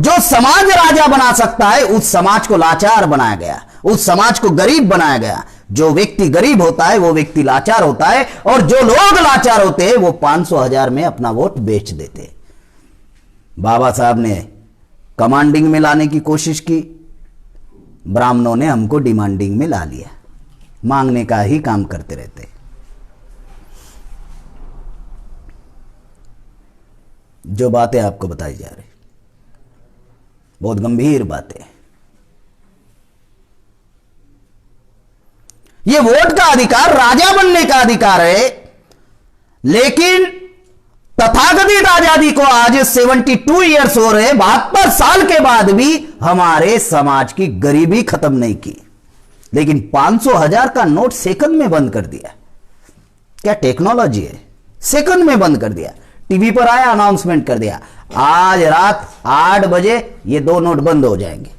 जो समाज राजा बना सकता है उस समाज को लाचार बनाया गया, उस समाज को गरीब बनाया गया। जो व्यक्ति गरीब होता है वो व्यक्ति लाचार होता है, और जो लोग लाचार होते हैं वो 500,000 में अपना वोट बेच देते। बाबा साहब ने कमांडिंग में लाने की कोशिश की, ब्राह्मणों ने हमको डिमांडिंग में ला लिया, मांगने का ही काम करते रहते। जो बातें आपको बताई जा रही बहुत गंभीर बातें। ये वोट का अधिकार राजा बनने का अधिकार है, लेकिन तथाकथित आजादी को आज 72 ईयर्स हो रहे, 72 साल के बाद भी हमारे समाज की गरीबी खत्म नहीं की, लेकिन 500,000 का नोट सेकंड में बंद कर दिया। क्या टेक्नोलॉजी है, सेकंड में बंद कर दिया। टीवी पर आया, अनाउंसमेंट कर दिया, आज रात 8 बजे ये 2 नोट बंद हो जाएंगे।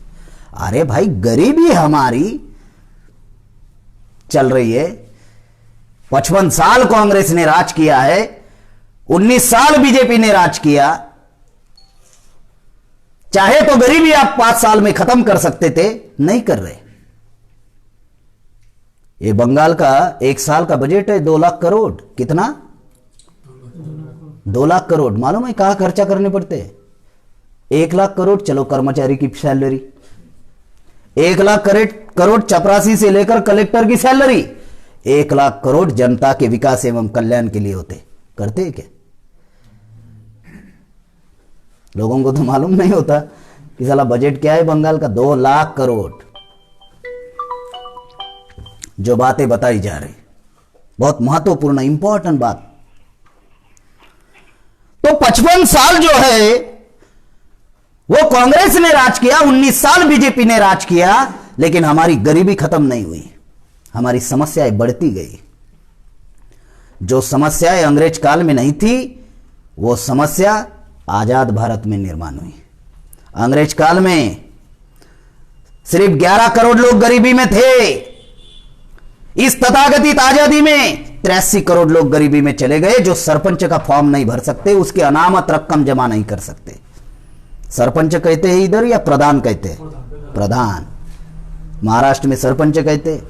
अरे भाई, गरीबी हमारी चल रही है। 55 साल कांग्रेस ने राज किया है, 19 साल बीजेपी ने राज किया। चाहे तो गरीबी आप 5 साल में खत्म कर सकते थे, नहीं कर रहे। ये बंगाल का 1 साल का बजट है 2 लाख करोड़। कितना? 2 लाख करोड़। मालूम है कहां खर्चा करने पड़ते हैं? 1 लाख करोड़ चलो कर्मचारी की सैलरी, 1 लाख करोड़ चपरासी से लेकर कलेक्टर की सैलरी, 1 लाख करोड़ जनता के विकास एवं कल्याण के लिए होते। करते हैं क्या? लोगों को तो मालूम नहीं होता कि साला बजट क्या है बंगाल का। 2 लाख करोड़। जो बातें बताई जा रही बहुत महत्वपूर्ण इंपॉर्टेंट बात। तो 55 साल जो है वो कांग्रेस ने राज किया, 19 साल बीजेपी ने राज किया, लेकिन हमारी गरीबी खत्म नहीं हुई, हमारी समस्याएं बढ़ती गई। जो समस्याएं अंग्रेज काल में नहीं थी वो समस्या आजाद भारत में निर्माण हुई। अंग्रेज काल में सिर्फ 11 करोड़ लोग गरीबी में थे। इस तथाकथित आजादी में 83 करोड़ लोग गरीबी में चले गए, जो सरपंच का फॉर्म नहीं भर सकते, उसकी अनामत रकम जमा नहीं कर सकते। सरपंच कहते हैं इधर या प्रधान कहते हैं? प्रधान। महाराष्ट्र में सरपंच कहते,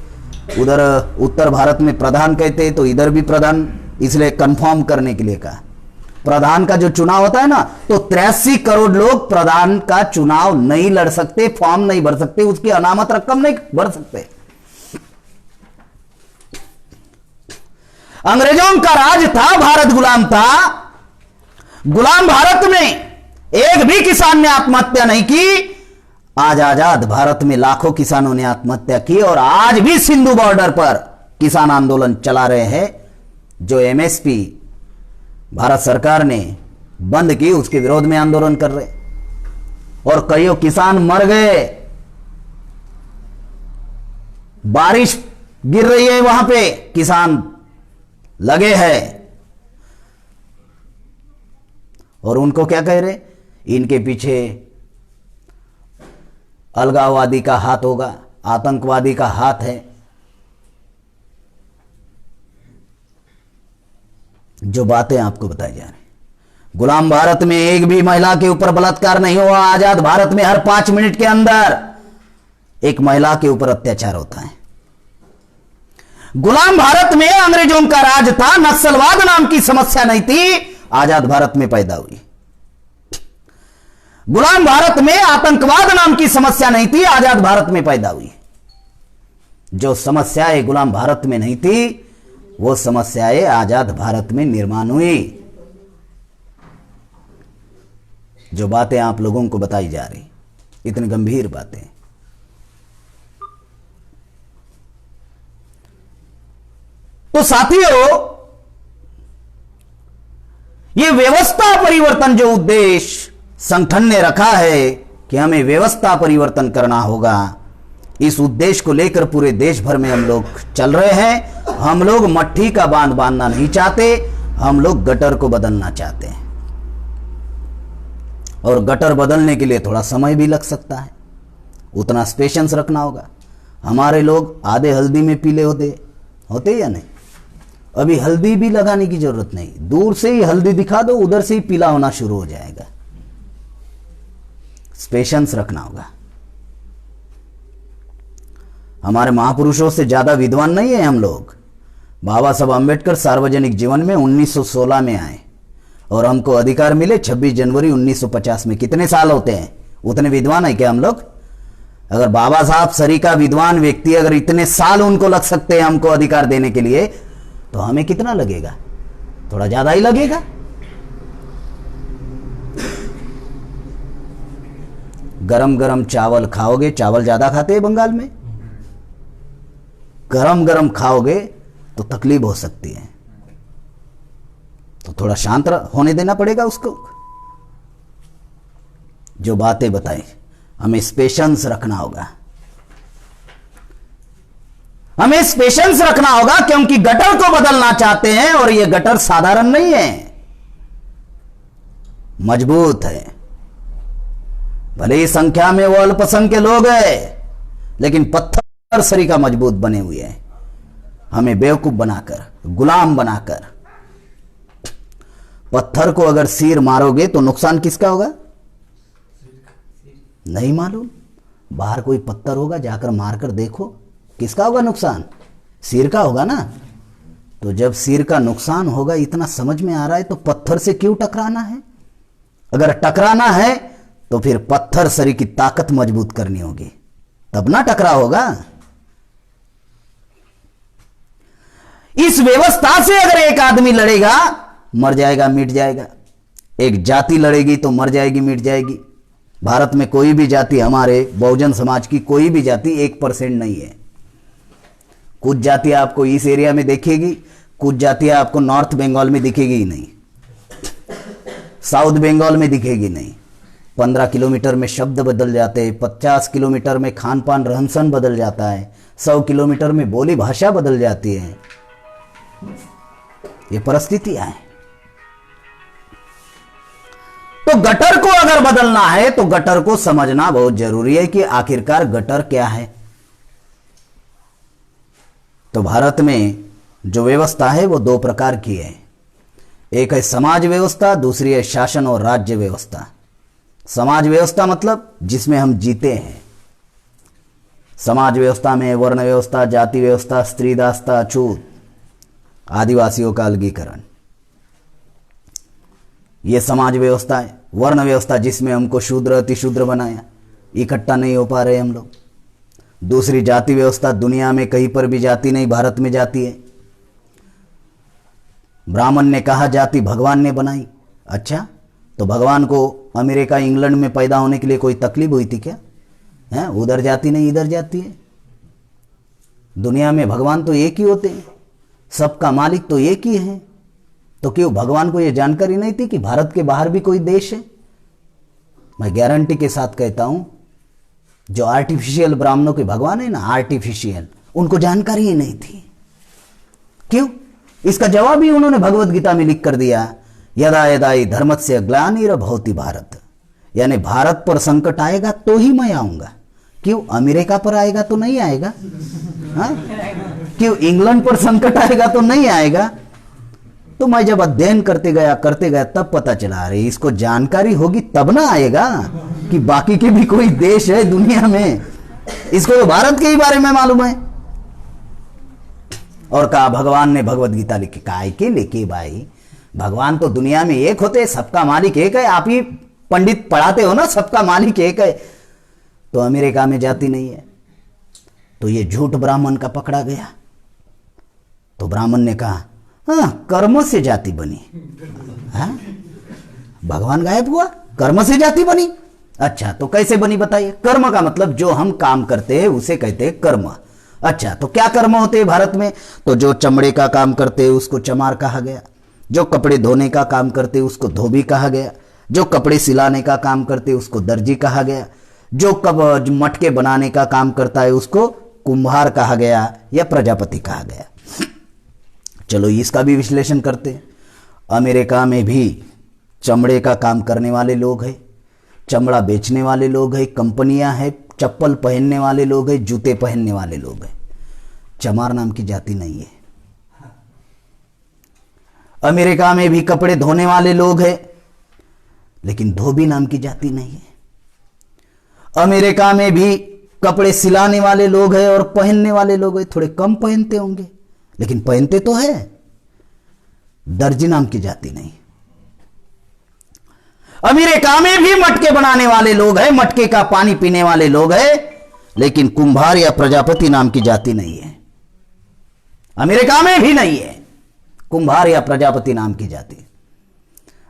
उधर उत्तर भारत में प्रधान कहते, तो इधर भी प्रधान, इसलिए कंफर्म करने के लिए कहा। प्रधान का जो चुनाव होता है ना, तो 83 करोड़ लोग प्रधान का चुनाव नहीं लड़ सकते, फॉर्म नहीं भर सकते, उसकी अनामत रकम नहीं भर सकते। अंग्रेजों का राज था, भारत गुलाम था। गुलाम भारत में एक भी किसान ने आत्महत्या नहीं की। आज आजाद भारत में लाखों किसानों ने आत्महत्या की, और आज भी सिंधु बॉर्डर पर किसान आंदोलन चला रहे हैं। जो एमएसपी भारत सरकार ने बंद की, उसके विरोध में आंदोलन कर रहे, और कईयों किसान मर गए। बारिश गिर रही है वहां पे, किसान लगे हैं, और उनको क्या कह रहे? इनके पीछे अलगाववादी का हाथ होगा, आतंकवादी का हाथ है। जो बातें आपको बताई जा रही, गुलाम भारत में एक भी महिला के ऊपर बलात्कार नहीं हुआ। आजाद भारत में हर 5 मिनट के अंदर एक महिला के ऊपर अत्याचार होता है। गुलाम भारत में अंग्रेजों का राज था, नक्सलवाद नाम की समस्या नहीं थी, आजाद भारत में पैदा हुई। गुलाम भारत में आतंकवाद नाम की समस्या नहीं थी, आजाद भारत में पैदा हुई। जो समस्याएं गुलाम भारत में नहीं थी, वो समस्याएं आजाद भारत में निर्माण हुई। जो बातें आप लोगों को बताई जा रही, इतनी गंभीर बातें। तो साथियों, ये व्यवस्था परिवर्तन जो उद्देश्य संगठन ने रखा है कि हमें व्यवस्था परिवर्तन करना होगा, इस उद्देश्य को लेकर पूरे देश भर में हम लोग चल रहे हैं। हम लोग मट्ठी का बांध बांधना नहीं चाहते, हम लोग गटर को बदलना चाहते हैं। और गटर बदलने के लिए थोड़ा समय भी लग सकता है, उतना पेशेंस रखना होगा। हमारे लोग आधे हल्दी में पीले होते या नहीं? अभी हल्दी भी लगाने की जरूरत नहीं, दूर से ही हल्दी दिखा दो, उधर से ही पीला होना शुरू हो जाएगा। पेशेंस रखना होगा। हमारे महापुरुषों से ज्यादा विद्वान नहीं है हम लोग। बाबा साहब अम्बेडकर सार्वजनिक जीवन में 1916 में आए और हमको अधिकार मिले 26 जनवरी 1950 में। कितने साल होते हैं? उतने विद्वान है क्या हम लोग? अगर बाबा साहब सरीका विद्वान व्यक्ति अगर इतने साल उनको लग सकते हैं हमको अधिकार देने के लिए, तो हमें कितना लगेगा? थोड़ा ज्यादा ही लगेगा। गरम गरम चावल खाओगे, चावल ज्यादा खाते हैं बंगाल में, गरम गरम खाओगे तो तकलीफ हो सकती है, तो थोड़ा शांत होने देना पड़ेगा उसको। जो बातें बताई, हमें पेशेंस रखना होगा, हमें पेशेंस रखना होगा, क्योंकि गटर को बदलना चाहते हैं और यह गटर साधारण नहीं है, मजबूत है। भले ही संख्या में वो अल्पसंख्य लोग हैं, लेकिन पत्थर सरीका मजबूत बने हुए हैं। हमें बेवकूफ बनाकर, गुलाम बनाकर, पत्थर को अगर सिर मारोगे तो नुकसान किसका होगा? नहीं मालूम। बाहर कोई पत्थर होगा, जाकर मारकर देखो, किसका होगा नुकसान? सिर का होगा ना। तो जब सिर का नुकसान होगा इतना समझ में आ रहा है, तो पत्थर से क्यों टकराना है? अगर टकराना है तो फिर पत्थर शरीर की ताकत मजबूत करनी होगी, तब ना टकराव होगा। इस व्यवस्था से अगर एक आदमी लड़ेगा, मर जाएगा, मिट जाएगा। एक जाति लड़ेगी तो मर जाएगी, मिट जाएगी। भारत में कोई भी जाति, हमारे बहुजन समाज की कोई भी जाति 1% नहीं है। कुछ जातियां आपको इस एरिया में दिखेगी, कुछ जातियां आपको नॉर्थ बंगाल में दिखेगी ही नहीं, साउथ बंगाल में दिखेगी नहीं। 15 किलोमीटर में शब्द बदल जाते हैं, 50 किलोमीटर में खान पान रहन सहन बदल जाता है, 100 किलोमीटर में बोली भाषा बदल जाती है। ये परिस्थितियां हैं। तो गटर को अगर बदलना है तो गटर को समझना बहुत जरूरी है कि आखिरकार गटर क्या है। तो भारत में जो व्यवस्था है वो 2 प्रकार की है। एक है समाज व्यवस्था, दूसरी है शासन और राज्य व्यवस्था। समाज व्यवस्था मतलब जिसमें हम जीते हैं। समाज व्यवस्था में वर्ण व्यवस्था, जाति व्यवस्था, स्त्री दास्ता, अछूत, आदिवासियों का अलगीकरण, यह समाज व्यवस्था है। वर्ण व्यवस्था जिसमें हमको शूद्र अतिशूद्र बनाया, इकट्ठा नहीं हो पा रहे हम लोग। दूसरी जाति व्यवस्था, दुनिया में कहीं पर भी जाति नहीं, भारत में जाति है। ब्राह्मण ने कहा जाति भगवान ने बनाई। अच्छा, तो भगवान को अमेरिका इंग्लैंड में पैदा होने के लिए कोई तकलीफ हुई थी क्या? है, उधर जाति नहीं, इधर जाति है। दुनिया में भगवान तो एक ही होते हैं, सबका मालिक तो एक ही है। तो क्यों भगवान को यह जानकारी नहीं थी कि भारत के बाहर भी कोई देश है? मैं गारंटी के साथ कहता हूं, जो आर्टिफिशियल ब्राह्मणों के भगवान है ना, आर्टिफिशियल, उनको जानकारी ही नहीं थी। क्यों? इसका जवाब ही उन्होंने भगवत गीता में लिख कर दिया, यदा यदा ही धर्मस्य ग्लानिर्भवति भारत, यानी भारत पर संकट आएगा तो ही मैं आऊंगा। क्यों? अमेरिका पर आएगा तो नहीं आएगा? हाँ? क्यों इंग्लैंड पर संकट आएगा तो नहीं आएगा? तो मैं जब अध्ययन करते गया तब पता चला, अरे इसको जानकारी होगी तब ना आएगा कि बाकी के भी कोई देश है दुनिया में, इसको तो भारत के ही बारे में मालूम है। और कहा भगवान ने भगवत गीता लिखी। काय के लिखी भाई? भगवान तो दुनिया में एक होते, सबका मालिक एक है। आप ही पंडित पढ़ाते हो ना, सबका मालिक एक है। तो अमेरिका में जाति नहीं है, तो ये झूठ ब्राह्मण का पकड़ा गया। तो ब्राह्मण ने कहा हाँ, कर्म से जाति बनी। हाँ? भगवान गायब हुआ, कर्म से जाति बनी। अच्छा, तो कैसे बनी बताइए? कर्म का मतलब जो हम काम करते हैं उसे कहते हैं कर्म। अच्छा, तो क्या कर्म होते हैं भारत में? तो जो चमड़े का काम करते हैं उसको चमार कहा गया, जो कपड़े धोने का काम करते हैं उसको धोबी कहा गया, जो कपड़े सिलाने का काम करते हैं उसको दर्जी कहा गया, जो मटके बनाने का काम करता है उसको कुम्हार कहा गया या प्रजापति कहा गया। चलो इसका भी विश्लेषण करते हैं। अमेरिका में भी चमड़े का काम करने वाले लोग हैं, चमड़ा बेचने वाले लोग हैं, कंपनियां हैं, चप्पल पहनने वाले लोग हैं, जूते पहनने वाले लोग हैं। चमार नाम की जाति नहीं है। अमेरिका में भी कपड़े धोने वाले लोग हैं, लेकिन धोबी नाम की जाति नहीं है। अमेरिका में भी कपड़े सिलाने वाले लोग हैं और पहनने वाले लोग हैं, थोड़े कम पहनते होंगे लेकिन पहनते तो है। दर्जी नाम की जाति नहीं। अमेरिका में भी मटके बनाने वाले लोग हैं, मटके का पानी पीने वाले लोग हैं, लेकिन कुंभार या प्रजापति नाम की जाति नहीं है। अमेरिका में भी नहीं है कुंभार या प्रजापति नाम की जाति।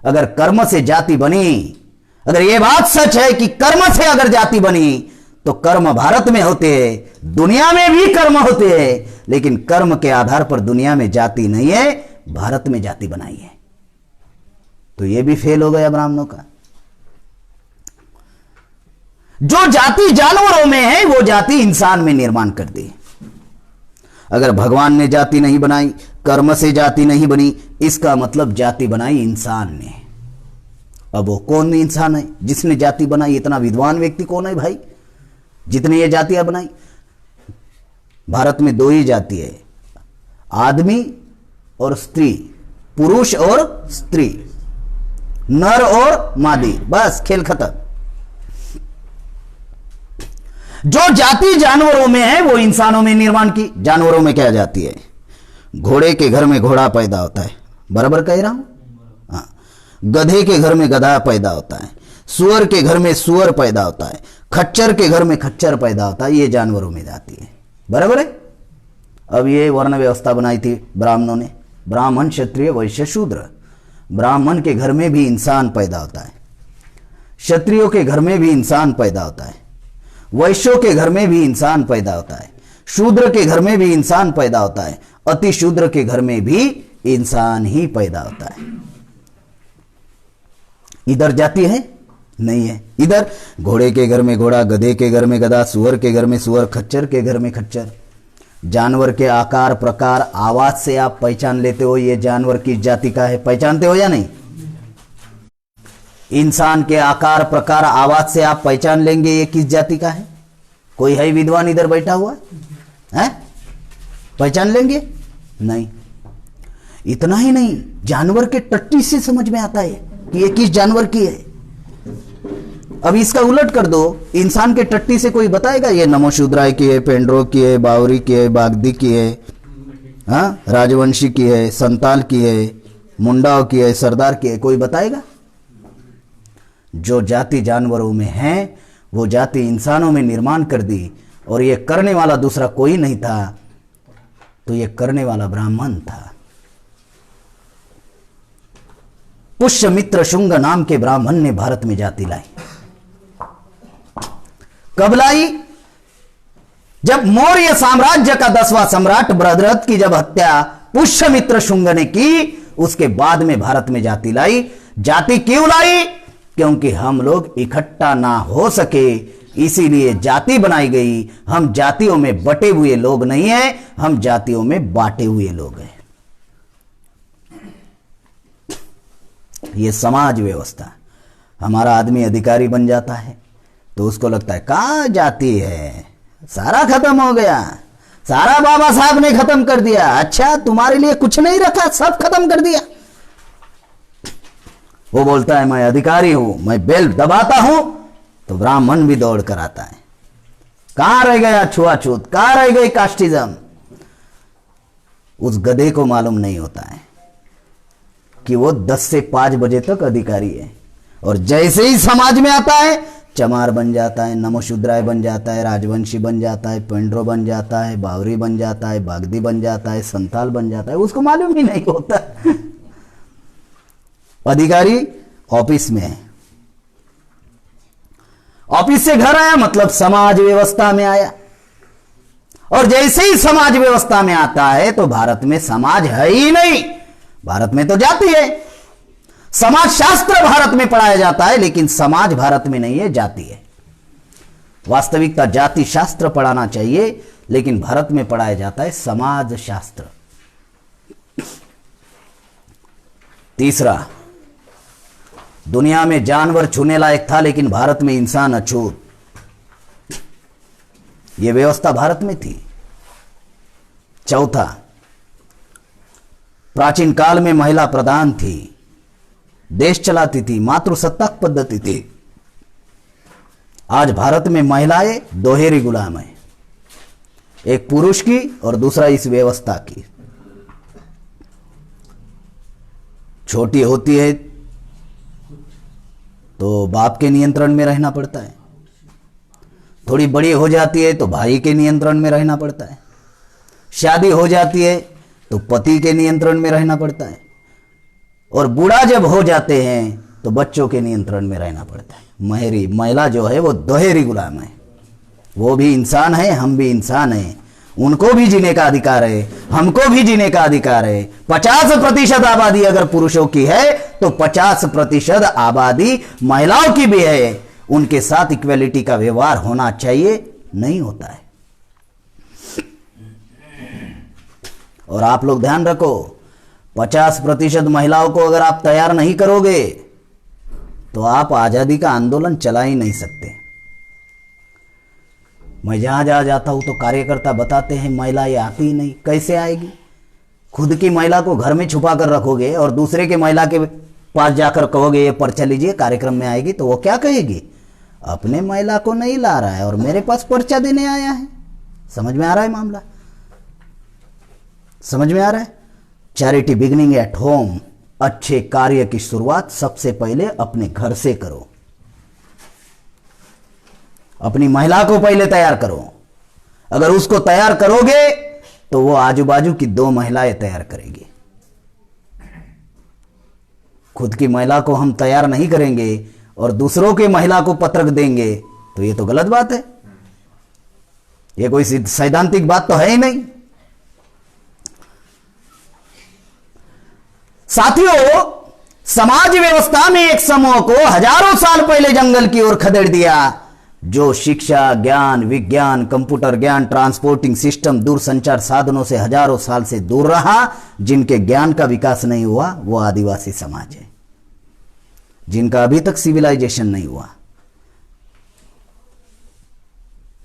अगर कर्म से जाति बनी, अगर यह बात सच है कि कर्म से अगर जाति बनी तो कर्म भारत में होते हैं, दुनिया में भी कर्म होते हैं, लेकिन कर्म के आधार पर दुनिया में जाति नहीं है, भारत में जाति बनाई है। तो यह भी फेल हो गया ब्राह्मणों का। जो जाति जानवरों में है वो जाति इंसान में निर्माण कर दी। अगर भगवान ने जाति नहीं बनाई, कर्म से जाति नहीं बनी, इसका मतलब जाति बनाई इंसान ने। अब वो कौन इंसान है जिसने जाति बनाई? इतना विद्वान व्यक्ति कौन है भाई जितने ये जातियां बनाई? भारत में दो ही जाति है, आदमी और स्त्री, पुरुष और स्त्री, नर और मादी, बस खेल खत्म। जो जाति जानवरों में है वो इंसानों में निर्माण की। जानवरों में क्या जाति है? घोड़े के घर में घोड़ा पैदा होता है, बराबर कह रहा हूं? हाँ। गधे के घर में गधा पैदा होता है, सुअर के घर में सुअर पैदा होता है, खच्चर के घर में खच्चर पैदा होता है। ये जानवरों में जाती है, बराबर है। अब ये वर्ण व्यवस्था बनाई थी ब्राह्मणों ने, ब्राह्मण क्षत्रिय वैश्य शूद्र। ब्राह्मण के घर में भी इंसान पैदा होता है, क्षत्रियों के घर में भी इंसान पैदा होता है, वैश्यों के घर में भी इंसान पैदा होता है, शूद्र के घर में भी इंसान पैदा होता है, अति शूद्र के घर में भी इंसान ही पैदा होता है। इधर जाति है? नहीं है। इधर घोड़े के घर में घोड़ा, गधे के घर में गधा, सुअर के घर में सुअर, खच्चर के घर में खच्चर। जानवर के आकार, प्रकार, आवाज से आप पहचान लेते हो ये जानवर किस जाति का है, पहचानते हो या नहीं? इंसान के आकार, प्रकार, आवाज से आप पहचान लेंगे ये किस जाति का है। कोई है विद्वान इधर बैठा हुआ है? पहचान लेंगे? नहीं। इतना ही नहीं, जानवर के टट्टी से समझ में आता है कि ये किस जानवर की है। अब इसका उलट कर दो, इंसान के टट्टी से कोई बताएगा ये नमोशूद्राय की है, पेंड्रो की है, बावरी की है, बागदी की है, हाँ, राजवंशी की है, संताल की है, मुंडाओं की है, सरदार की है? कोई बताएगा? जो जाति जानवरों में है वो जाति इंसानों में निर्माण कर दी, और ये करने वाला दूसरा कोई नहीं था, तो ये करने वाला ब्राह्मण था। पुष्यमित्र शुंग नाम के ब्राह्मण ने भारत में जाति लाई। कब लाई? जब मौर्य साम्राज्य का 10वां सम्राट बृहद्रथ की जब हत्या पुष्यमित्र शुंग ने की, उसके बाद में भारत में जाति लाई। जाति क्यों लाई? क्योंकि हम लोग इकट्ठा ना हो सके, इसीलिए जाति बनाई गई। हम जातियों में बटे हुए लोग नहीं हैं, हम जातियों में बांटे हुए लोग हैं। ये समाज व्यवस्था। हमारा आदमी अधिकारी बन जाता है तो उसको लगता है कहां जाति है, सारा खत्म हो गया, सारा बाबा साहब ने खत्म कर दिया। अच्छा, तुम्हारे लिए कुछ नहीं रखा, सब खत्म कर दिया। वो बोलता है मैं अधिकारी हूं, मैं बेल दबाता हूं, तो ब्राह्मण भी दौड़ कर आता है। कहां रह गया छुआछूत, कहां रह गई कास्टिज्म? उस गधे को मालूम नहीं होता है कि वो 10 से 5 बजे तक अधिकारी है, और जैसे ही समाज में आता है चमार बन जाता है, नमोशूद्राय बन जाता है, राजवंशी बन जाता है, पेंड्रो बन जाता है, बावरी बन जाता है, बागदी बन जाता है, संताल बन जाता है। उसको मालूम ही नहीं होता। अधिकारी ऑफिस में है, ऑफिस से घर आया मतलब समाज व्यवस्था में आया, और जैसे ही समाज व्यवस्था में आता है तो भारत में समाज है ही नहीं, भारत में तो जाति है। समाज शास्त्र भारत में पढ़ाया जाता है, लेकिन समाज भारत में नहीं है, जाति है। वास्तविकता जाति शास्त्र पढ़ाना चाहिए, लेकिन भारत में पढ़ाया जाता है समाज शास्त्र। तीसरा, दुनिया में जानवर छूने लायक था, लेकिन भारत में इंसान अछूत। यह व्यवस्था भारत में थी। चौथा, प्राचीन काल में महिला प्रधान थी, देश चलाती थी, मातृसत्ताक पद्धति थी। आज भारत में महिलाएं दोहरी गुलाम है, एक पुरुष की और दूसरा इस व्यवस्था की। छोटी होती है तो बाप के नियंत्रण में रहना पड़ता है, थोड़ी बड़ी हो जाती है तो भाई के नियंत्रण में रहना पड़ता है, शादी हो जाती है तो पति के नियंत्रण में रहना पड़ता है, और बूढ़ा जब हो जाते हैं तो बच्चों के नियंत्रण में रहना पड़ता है। महिला जो है वो दोहरी गुलाम है। वो भी इंसान है, हम भी इंसान हैं, उनको भी जीने का अधिकार है, हमको भी जीने का अधिकार है। 50% आबादी अगर पुरुषों की है तो 50% आबादी महिलाओं की भी है। उनके साथ इक्वेलिटी का व्यवहार होना चाहिए, नहीं होता है। और आप लोग ध्यान रखो, 50% महिलाओं को अगर आप तैयार नहीं करोगे तो आप आजादी का आंदोलन चला ही नहीं सकते। मैं जहां जहां जाता हूं तो कार्यकर्ता बताते हैं महिला ये आती ही नहीं। कैसे आएगी? खुद की महिला को घर में छुपा कर रखोगे और दूसरे के महिला के पास जाकर कहोगे ये पर्चा लीजिए, कार्यक्रम में आएगी, तो वो क्या कहेगी? अपने महिला को नहीं ला रहा है और मेरे पास पर्चा देने आया है। समझ में आ रहा है मामला? समझ में आ रहा है? Charity beginning at home. अच्छे कार्य की शुरुआत सबसे पहले अपने घर से करो। अपनी महिला को पहले तैयार करो। अगर उसको तैयार करोगे तो वो आजू बाजू की 2 महिलाएं तैयार करेगी। खुद की महिला को हम तैयार नहीं करेंगे और दूसरों के महिला को पत्रक देंगे तो ये तो गलत बात है। ये कोई सैद्धांतिक बात तो है ही नहीं। साथियों, समाज व्यवस्था में एक समूह को हजारों साल पहले जंगल की ओर खदेड़ दिया, जो शिक्षा, ज्ञान, विज्ञान, कंप्यूटर ज्ञान, ट्रांसपोर्टिंग सिस्टम, दूरसंचार साधनों से हजारों साल से दूर रहा। जिनके ज्ञान का विकास नहीं हुआ वो आदिवासी समाज है, जिनका अभी तक सिविलाइजेशन नहीं हुआ,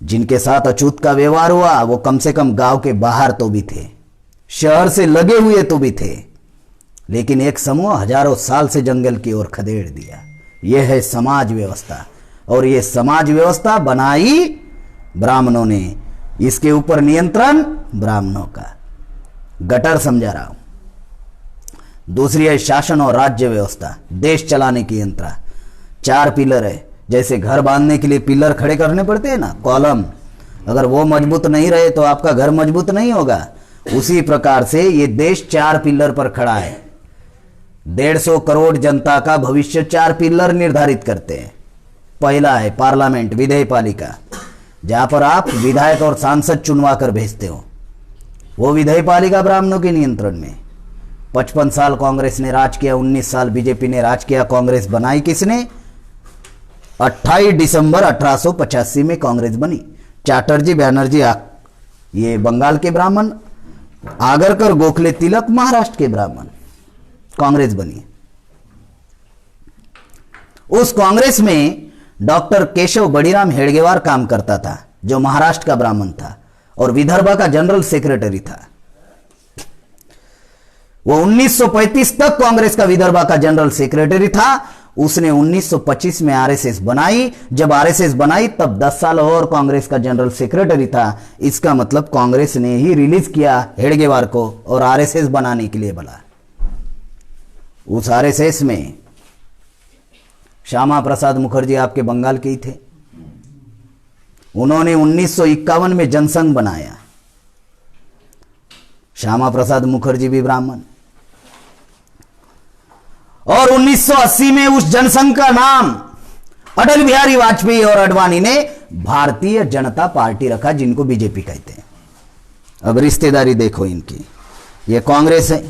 जिनके साथ अछूत का व्यवहार हुआ वो कम से कम गांव के बाहर तो भी थे, शहर से लगे हुए तो भी थे, लेकिन एक समूह हजारों साल से जंगल की ओर खदेड़ दिया। यह है समाज व्यवस्था, और यह समाज व्यवस्था बनाई ब्राह्मणों ने। इसके ऊपर नियंत्रण ब्राह्मणों का। गटर समझा रहा हूं। दूसरी है शासन और राज्य व्यवस्था, देश चलाने की यंत्रा। 4 पिलर है। जैसे घर बांधने के लिए पिलर खड़े करने पड़ते हैं ना, कॉलम, अगर वो मजबूत नहीं रहे तो आपका घर मजबूत नहीं होगा। उसी प्रकार से ये देश 4 पिलर पर खड़ा है। 150 करोड़ जनता का भविष्य 4 पिलर निर्धारित करते हैं। पहला है पार्लियामेंट, विधेय पालिका, जहां पर आप विधायक और सांसद चुनवा कर भेजते हो। वो विधेय पालिका ब्राह्मणों के नियंत्रण में। 55 साल कांग्रेस ने राज किया, 19 साल बीजेपी ने राज किया। कांग्रेस बनाई किसने? 28 दिसंबर 1885 में कांग्रेस बनी। चैटर्जी, बैनर्जी ये बंगाल के ब्राह्मण, आगरकर, गोखले, तिलक महाराष्ट्र के ब्राह्मण, कांग्रेस बनी। उस कांग्रेस में डॉक्टर केशव बड़ीराम हेडगेवार काम करता था, जो महाराष्ट्र का ब्राह्मण था और विदर्भ का जनरल सेक्रेटरी था। वो 1935 तक कांग्रेस का विदर्भ का जनरल सेक्रेटरी था। उसने 1925 में आरएसएस बनाई। जब आरएसएस बनाई तब 10 साल और कांग्रेस का जनरल सेक्रेटरी था। इसका मतलब कांग्रेस ने ही रिलीज किया हेडगेवार को और आरएसएस बनाने के लिए बोला। उस आरएसएस में श्यामा प्रसाद मुखर्जी आपके बंगाल के ही थे। उन्होंने 1951 में जनसंघ बनाया। श्यामा प्रसाद मुखर्जी भी ब्राह्मण। और 1980 में उस जनसंघ का नाम अटल बिहारी वाजपेयी और अडवाणी ने भारतीय जनता पार्टी रखा, जिनको बीजेपी कहते हैं। अब रिश्तेदारी देखो इनकी। ये कांग्रेस है,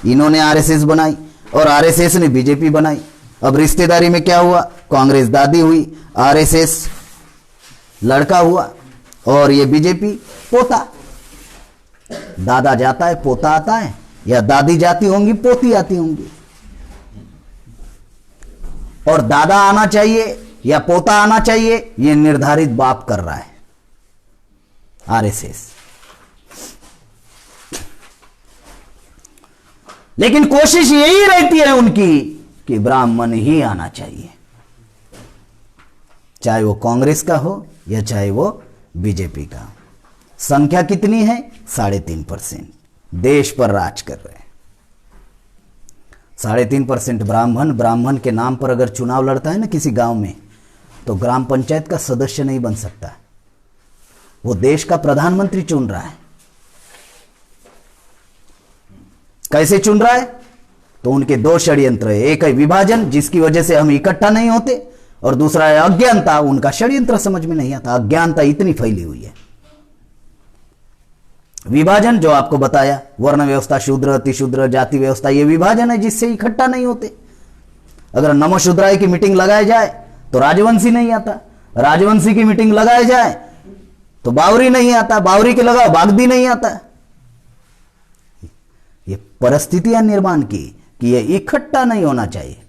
इन्होंने आरएसएस बनाई और आरएसएस ने बीजेपी बनाई। अब रिश्तेदारी में क्या हुआ? कांग्रेस दादी हुई, आरएसएस लड़का हुआ और ये बीजेपी पोता। दादा जाता है, पोता आता है, या दादी जाती होंगी, पोती आती होंगी। और दादा आना चाहिए या पोता आना चाहिए, यह निर्धारित बाप कर रहा है, आरएसएस। लेकिन कोशिश यही रहती है उनकी कि ब्राह्मण ही आना चाहिए। चाहे वो कांग्रेस का हो या चाहे वो बीजेपी का। संख्या कितनी है? 3.5%। देश पर राज कर रहे हैं। 3.5% ब्राह्मण। ब्राह्मण के नाम पर अगर चुनाव लड़ता है ना किसी गांव में, तो ग्राम पंचायत का सदस्य नहीं बन सकता, वो देश का प्रधानमंत्री चुन रहा है। कैसे चुन रहा है? तो उनके दो षड्यंत्र है। एक है विभाजन, जिसकी वजह से हम इकट्ठा नहीं होते, और दूसरा है अज्ञानता। उनका षड्यंत्र समझ में नहीं आता। अज्ञानता इतनी फैली हुई है। विभाजन जो आपको बताया, वर्ण व्यवस्था, शूद्र, अतिशूद्र, जाति व्यवस्था, ये विभाजन है जिससे इकट्ठा नहीं होते। अगर नमो शूद्राय की मीटिंग लगाई जाए तो राजवंशी नहीं आता, राजवंशी की मीटिंग लगाई जाए तो बावरी नहीं आता, बावरी के लगाओ बागदी नहीं आता। ये परिस्थितियां निर्माण की कि ये इकट्ठा नहीं होना चाहिए,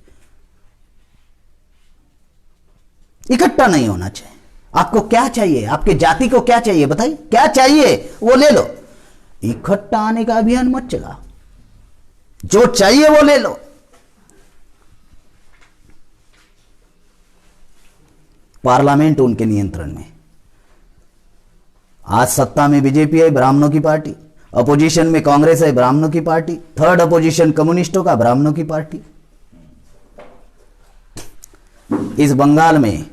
इकट्ठा नहीं होना चाहिए। आपको क्या चाहिए? आपके जाति को क्या चाहिए? बताइए क्या चाहिए, वो ले लो। इकट्ठा आने का अभियान मत चलाओ, जो चाहिए वो ले लो। पार्लियामेंट उनके नियंत्रण में। आज सत्ता में बीजेपी है, ब्राह्मणों की पार्टी। अपोजिशन में कांग्रेस है, ब्राह्मणों की पार्टी। थर्ड अपोजिशन कम्युनिस्टों का, ब्राह्मणों की पार्टी। इस बंगाल में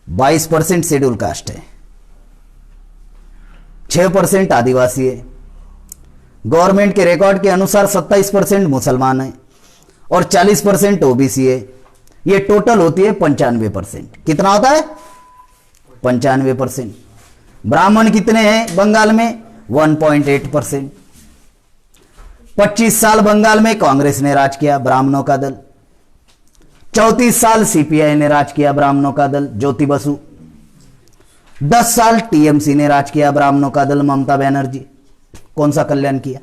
22% शेड्यूल कास्ट है, 6% आदिवासी है। गवर्नमेंट के रिकॉर्ड के अनुसार 27% मुसलमान है और 40% ओबीसी है। ये टोटल होती है 95%। कितना होता है? 95%। ब्राह्मण कितने हैं बंगाल में? 1.8%। 25 साल बंगाल में कांग्रेस ने राज किया, ब्राह्मणों का दल। 34 साल सीपीआई ने राज किया, ब्राह्मणों का दल, ज्योति बसु। 10 साल टीएमसी ने राज किया, ब्राह्मणों का दल, ममता बनर्जी। कौन सा कल्याण किया?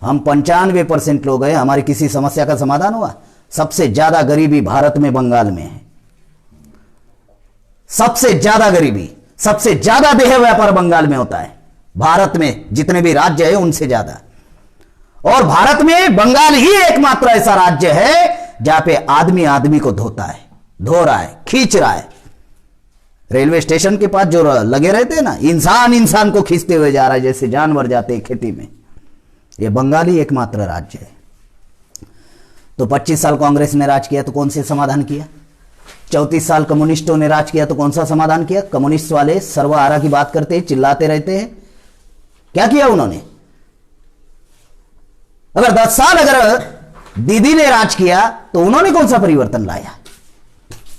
हम 95% लोग हैं, हमारी किसी समस्या का समाधान हुआ? सबसे ज्यादा गरीबी भारत में बंगाल में है। सबसे ज्यादा गरीबी, सबसे ज्यादा देह व्यापार बंगाल में होता है। भारत में जितने भी राज्य है उनसे ज्यादा। और भारत में बंगाल ही एकमात्र ऐसा राज्य है जहां पे आदमी आदमी को धोता है, धो रहा है, खींच रहा है। रेलवे स्टेशन के पास जो लगे रहते हैं ना, इंसान इंसान को खींचते हुए जा रहा है जैसे जानवर जाते हैं खेती में। यह बंगाल ही एकमात्र राज्य है। तो 25 साल कांग्रेस ने राज किया तो कौन से समाधान किया? 34 साल कम्युनिस्टों ने राज किया तो कौन सा समाधान किया? कम्युनिस्ट वाले सर्वहारा की बात करते हैं, चिल्लाते रहते हैं। क्या किया उन्होंने? अगर 10 साल अगर दीदी ने राज किया तो उन्होंने कौन सा परिवर्तन लाया?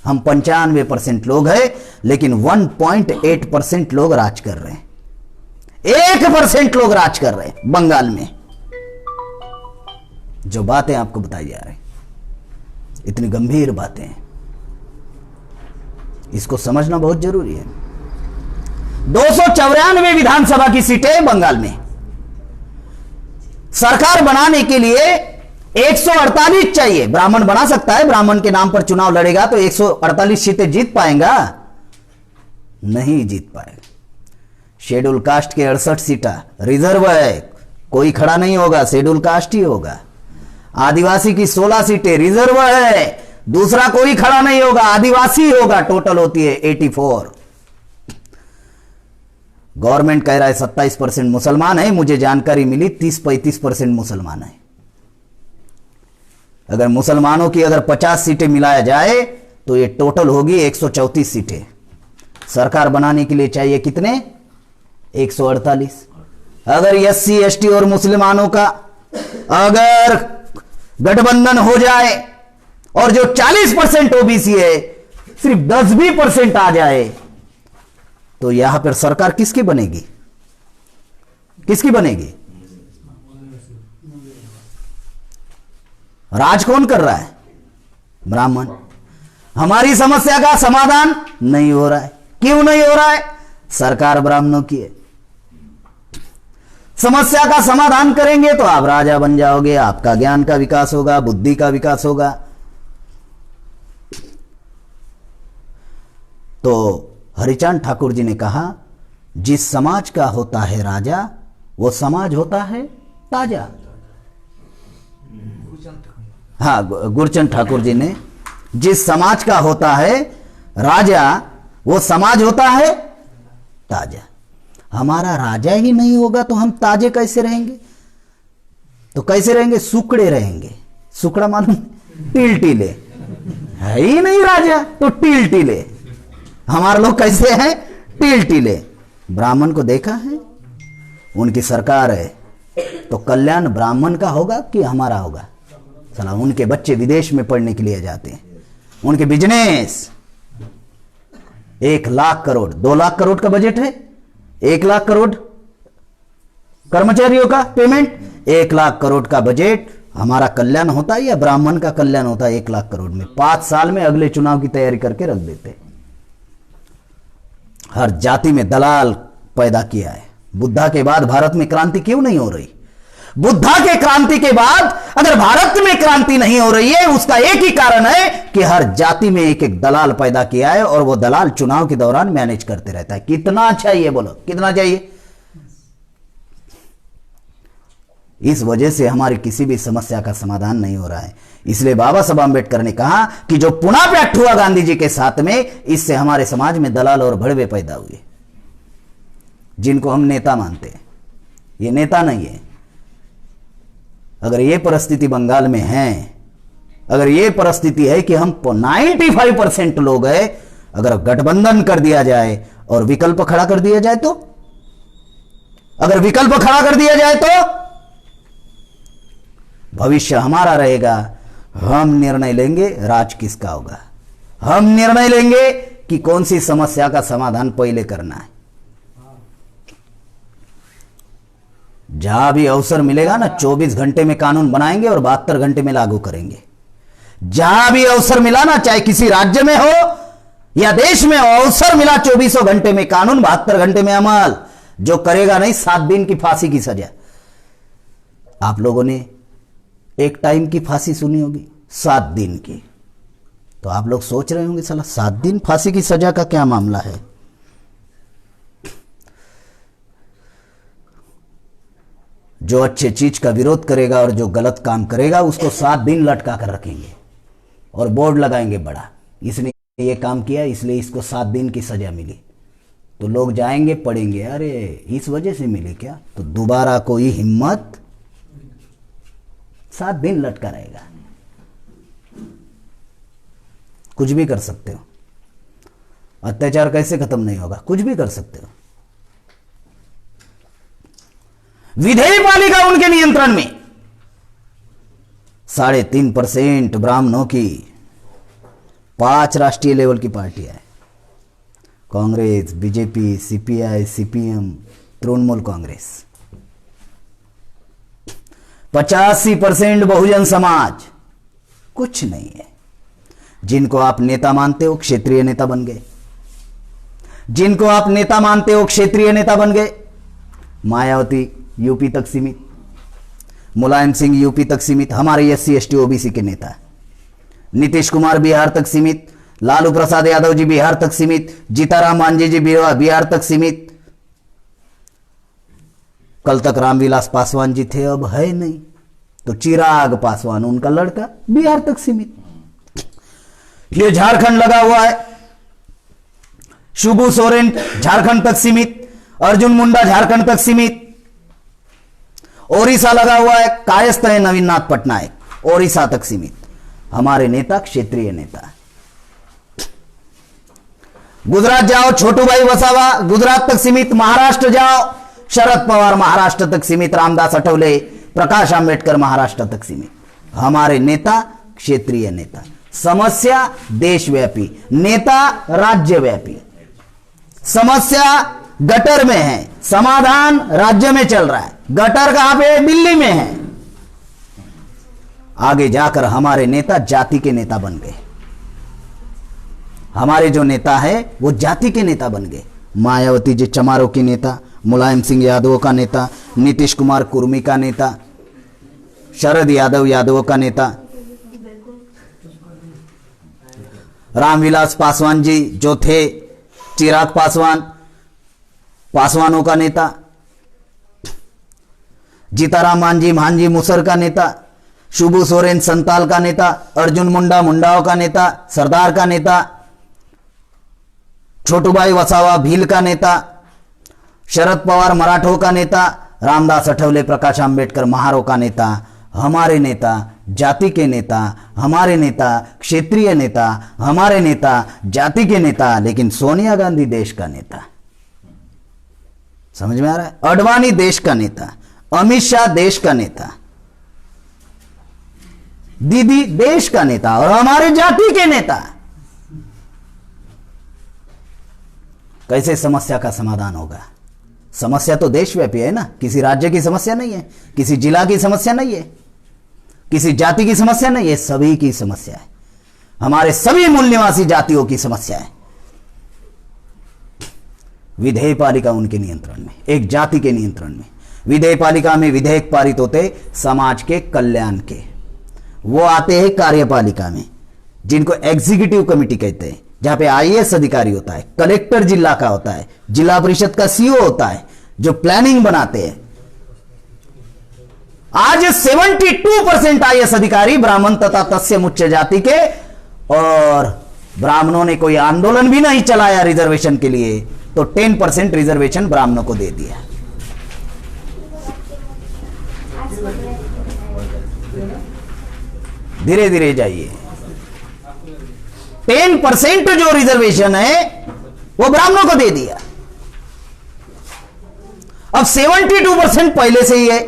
हम 95% लोग हैं, लेकिन 1.8% लोग राज कर रहे हैं। 1% लोग राज कर रहे हैं बंगाल में। जो बातें आपको बताई जा रही, इतनी गंभीर बातें हैं, इसको समझना बहुत जरूरी है। 294 विधानसभा की सीटें बंगाल में। सरकार बनाने के लिए 148 चाहिए। ब्राह्मण बना सकता है, ब्राह्मण के नाम पर चुनाव लड़ेगा तो 148 सीटें जीत पाएगा? नहीं जीत पाएगा। शेड्यूल कास्ट के 68 सीटें रिजर्व है, कोई खड़ा नहीं होगा, शेड्यूल कास्ट ही होगा। आदिवासी की 16 सीटें रिजर्व है, दूसरा कोई खड़ा नहीं होगा, आदिवासी होगा। टोटल होती है 84। गवर्नमेंट कह रहा है 27% मुसलमान है, मुझे जानकारी मिली 30-35% मुसलमान है। अगर मुसलमानों की अगर 50 सीटें मिलाया जाए तो ये टोटल होगी 134 सीटें। सरकार बनाने के लिए चाहिए कितने? 148। अगर एससी एसटी और मुसलमानों का अगर गठबंधन हो जाए और जो 40% ओबीसी है सिर्फ 10-20% आ जाए तो यहां पर सरकार किसकी बनेगी? किसकी बनेगी? राज कौन कर रहा है? ब्राह्मण। हमारी समस्या का समाधान नहीं हो रहा है। क्यों नहीं हो रहा है? सरकार ब्राह्मणों की है। समस्या का समाधान करेंगे तो आप राजा बन जाओगे, आपका ज्ञान का विकास होगा, बुद्धि का विकास होगा। तो हरिचंद ठाकुर जी ने कहा, जिस समाज का होता है राजा वो समाज होता है ताजा। हाँ, गुरचंद ठाकुर जी ने, जिस समाज का होता है राजा वो समाज होता है ताजा। हमारा राजा ही नहीं होगा तो हम ताजे कैसे रहेंगे? तो कैसे रहेंगे? सुकड़े रहेंगे। सुकड़ा मालूम? टील टीले। है ही नहीं राजा तो टील टीले। हमारे लोग कैसे हैं? टील टीले। ब्राह्मण को देखा है? उनकी सरकार है तो कल्याण ब्राह्मण का होगा कि हमारा होगा? चला, उनके बच्चे विदेश में पढ़ने के लिए जाते हैं, उनके बिजनेस 1 लाख करोड़ 2 लाख करोड़ का बजट है, 1 लाख करोड़ कर्मचारियों का पेमेंट, 1 लाख करोड़ का बजट। हमारा कल्याण होता है या ब्राह्मण का कल्याण होता है? 1 लाख करोड़ में 5 साल में अगले चुनाव की तैयारी करके रख देते। हर जाति में दलाल पैदा किया है। बुद्धा के बाद भारत में क्रांति क्यों नहीं हो रही? बुद्धा के क्रांति के बाद अगर भारत में क्रांति नहीं हो रही है, उसका एक ही कारण है कि हर जाति में एक एक दलाल पैदा किया है और वो दलाल चुनाव के दौरान मैनेज करते रहता है। कितना चाहिए? बोलो कितना चाहिए? इस वजह से हमारी किसी भी समस्या का समाधान नहीं हो रहा है। इसलिए बाबा साहब आंबेडकर ने कहा कि जो पुनः व्यक्त हुआ गांधी जी के साथ में, इससे हमारे समाज में दलाल और भड़वे पैदा हुए, जिनको हम नेता मानते हैं। ये नेता नहीं है। अगर ये परिस्थिति बंगाल में है, अगर ये परिस्थिति है कि हम 95% लोग हैं, अगर गठबंधन कर दिया जाए और विकल्प खड़ा कर दिया जाए तो, अगर विकल्प खड़ा कर दिया जाए तो भविष्य हमारा रहेगा। हम निर्णय लेंगे राज किसका होगा। हम निर्णय लेंगे कि कौन सी समस्या का समाधान पहले करना है। जहां भी अवसर मिलेगा ना, 24 घंटे में कानून बनाएंगे और 72 घंटे में लागू करेंगे। जहां भी अवसर मिला ना, चाहे किसी राज्य में हो या देश में हो, अवसर मिला 24 घंटे में कानून, 72 घंटे में अमल। जो करेगा नहीं, 7 दिन की फांसी की सजा। आप लोगों ने एक टाइम की फांसी सुनी होगी, 7 दिन की। तो आप लोग सोच रहे होंगे साला 7 दिन फांसी की सजा का क्या मामला है? जो अच्छे चीज का विरोध करेगा और जो गलत काम करेगा उसको 7 दिन लटका कर रखेंगे और बोर्ड लगाएंगे बड़ा, इसने ये काम किया इसलिए इसको 7 दिन की सजा मिली। तो लोग जाएंगे पढ़ेंगे, अरे इस वजह से मिली क्या? तो दोबारा कोई हिम्मत, 7 दिन लटका रहेगा। कुछ भी कर सकते हो। अत्याचार कैसे खत्म नहीं होगा? कुछ भी कर सकते हो। विधेय पालिका उनके नियंत्रण में। 3.5% ब्राह्मणों की 5 राष्ट्रीय लेवल की पार्टियां हैं, Congress, BJP, CPI, CPM, Trinamool Congress. 85% Bahujan Samaj. कुछ नहीं है। जिनको आप नेता मानते हो क्षेत्रीय नेता बन गए। जिनको आप नेता मानते हो क्षेत्रीय नेता बन गए। मायावती यूपी तक सीमित, मुलायम सिंह यूपी तक सीमित, हमारे एससी एसटी ओबीसी के नेता। नीतीश कुमार बिहार तक सीमित, लालू प्रसाद यादव जी बिहार तक सीमित, जीताराम मांझी जी बिहार तक सीमित। कल तक रामविलास पासवान जी थे, अब है नहीं। तो चिराग पासवान उनका लड़का बिहार तक सीमित। ये झारखंड लगा हुआ है, शिबू सोरेन झारखंड तक सीमित, अर्जुन मुंडा झारखंड तक सीमित। ओडिशा लगा हुआ है, कायस्थ है नवीन नाथ पटनायक, ओडिशा तक सीमित। हमारे नेता क्षेत्रीय नेता। गुजरात जाओ छोटू भाई वसावा गुजरात तक सीमित, महाराष्ट्र जाओ शरद पवार महाराष्ट्र तक सीमित, रामदास अठवले, प्रकाश आंबेडकर महाराष्ट्र तक सीमित। हमारे नेता क्षेत्रीय नेता। समस्या देशव्यापी, नेता राज्यव्यापी। समस्या गटर में है, समाधान राज्य में चल रहा है। गटर कहां पे? दिल्ली में है। आगे जाकर हमारे नेता जाति के नेता बन गए। हमारे जो नेता है वो जाति के नेता बन गए। मायावती जी चमारों की नेता, मुलायम सिंह यादवों का नेता, नीतीश कुमार कुर्मी का नेता, शरद यादव यादवों का नेता, रामविलास पासवान जी जो थे, चिराग पासवान पासवानों का नेता, जीताराम मांझी मुसर का नेता, शिबू सोरेन संताल का नेता, अर्जुन मुंडा मुंडाओं का नेता, सरदार का नेता, छोटूभाई वसावा भील का नेता, शरद पवार मराठों का नेता, रामदास अठवले प्रकाश आंबेडकर महारों का नेता, हमारे नेता जाति के नेता, हमारे नेता क्षेत्रीय नेता, हमारे नेता जाति के नेता, लेकिन सोनिया गांधी देश का नेता। समझ में आ रहा है? अडवाणी देश का नेता, अमित शाह देश का नेता, दीदी देश का नेता और हमारे जाति के नेता। कैसे समस्या का समाधान होगा? समस्या तो देशव्यापी है ना, किसी राज्य की समस्या नहीं है, किसी जिला की समस्या नहीं है, किसी जाति की समस्या नहीं है, सभी की समस्या है, हमारे सभी मूल निवासी जातियों की समस्या है। विधेयपालिका उनके नियंत्रण में, एक जाति के नियंत्रण में। विधेयपालिका में विधेयक पारित होते समाज के कल्याण के, वो आते हैं कार्यपालिका में, जिनको एग्जीक्यूटिव कमेटी कहते हैं, जहां पे आईएएस अधिकारी होता है, कलेक्टर जिला का होता है, जिला परिषद का सीओ होता है, जो प्लानिंग बनाते हैं। आज 72% आईएएस अधिकारी ब्राह्मण तथा तत्सम उच्च जाति के, और ब्राह्मणों ने कोई आंदोलन भी नहीं चलाया रिजर्वेशन के लिए, तो 10% रिजर्वेशन ब्राह्मणों को दे दिया। धीरे धीरे जाइए। 10% जो रिजर्वेशन है वो ब्राह्मणों को दे दिया। अब 72% पहले से ही है,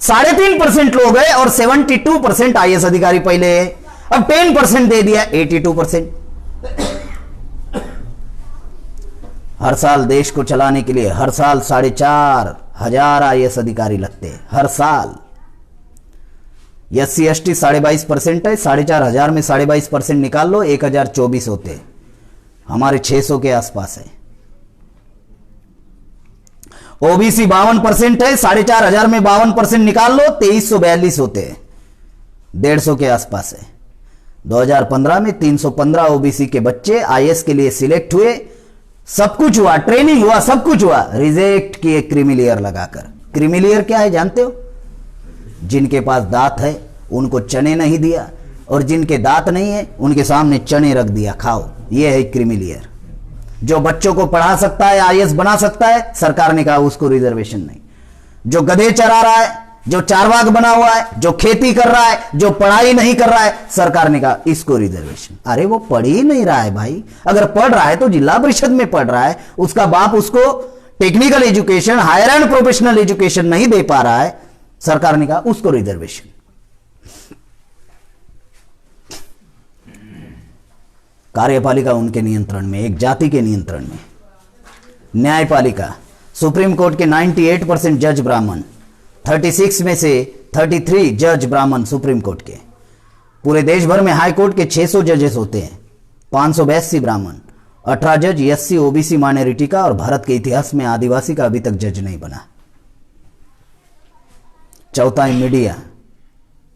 3.5% लोग हैं और 72% आईएएस अधिकारी पहले है। अब 10% दे दिया, 82%। हर साल देश को चलाने के लिए हर साल 4,500 आईएएस अधिकारी लगते हैं, हर साल। SC ST 22.5% है, 4,500 में 22% निकाल लो, 1,024 होते हैं, हमारे 600 के आसपास है। ओबीसी 52% है, 4,500 में 52% निकाल लो, 2,342 होते हैं, 150 के आसपास है। 2015 में 315 ओबीसी के बच्चे आईएएस के लिए सिलेक्ट हुए, सब कुछ हुआ, ट्रेनिंग हुआ, सब कुछ हुआ, रिजेक्ट किए क्रीमिलियर लगाकर। क्रीमिलियर क्या है जानते हो? जिनके पास दांत है उनको चने नहीं दिया, और जिनके दांत नहीं है उनके सामने चने रख दिया, खाओ। यह है क्रीमिलियर। जो बच्चों को पढ़ा सकता है, आईएएस बना सकता है, सरकार ने कहा उसको रिजर्वेशन नहीं। जो गधे चरा रहा है, जो चारवाक बना हुआ है, जो खेती कर रहा है, जो पढ़ाई नहीं कर रहा है, सरकार ने कहा इसको रिजर्वेशन। अरे वो पढ़ ही नहीं रहा है भाई, अगर पढ़ रहा है तो जिला परिषद में पढ़ रहा है, उसका बाप उसको technical education, higher and professional education नहीं दे पा रहा है, सरकार ने कहा उसको रिजर्वेशन। कार्यपालिका उनके नियंत्रण में, एक जाति के नियंत्रण में। न्यायपालिका, सुप्रीम कोर्ट के 98% जज ब्राह्मण, 36 में से 33 जज ब्राह्मण सुप्रीम कोर्ट के। पूरे देश भर में हाई कोर्ट के 600 जजेस होते हैं, 582 ब्राह्मण, 18 जज SC OBC माइनॉरिटी का, और भारत के इतिहास में आदिवासी का अभी तक जज नहीं बना। चौथा है मीडिया।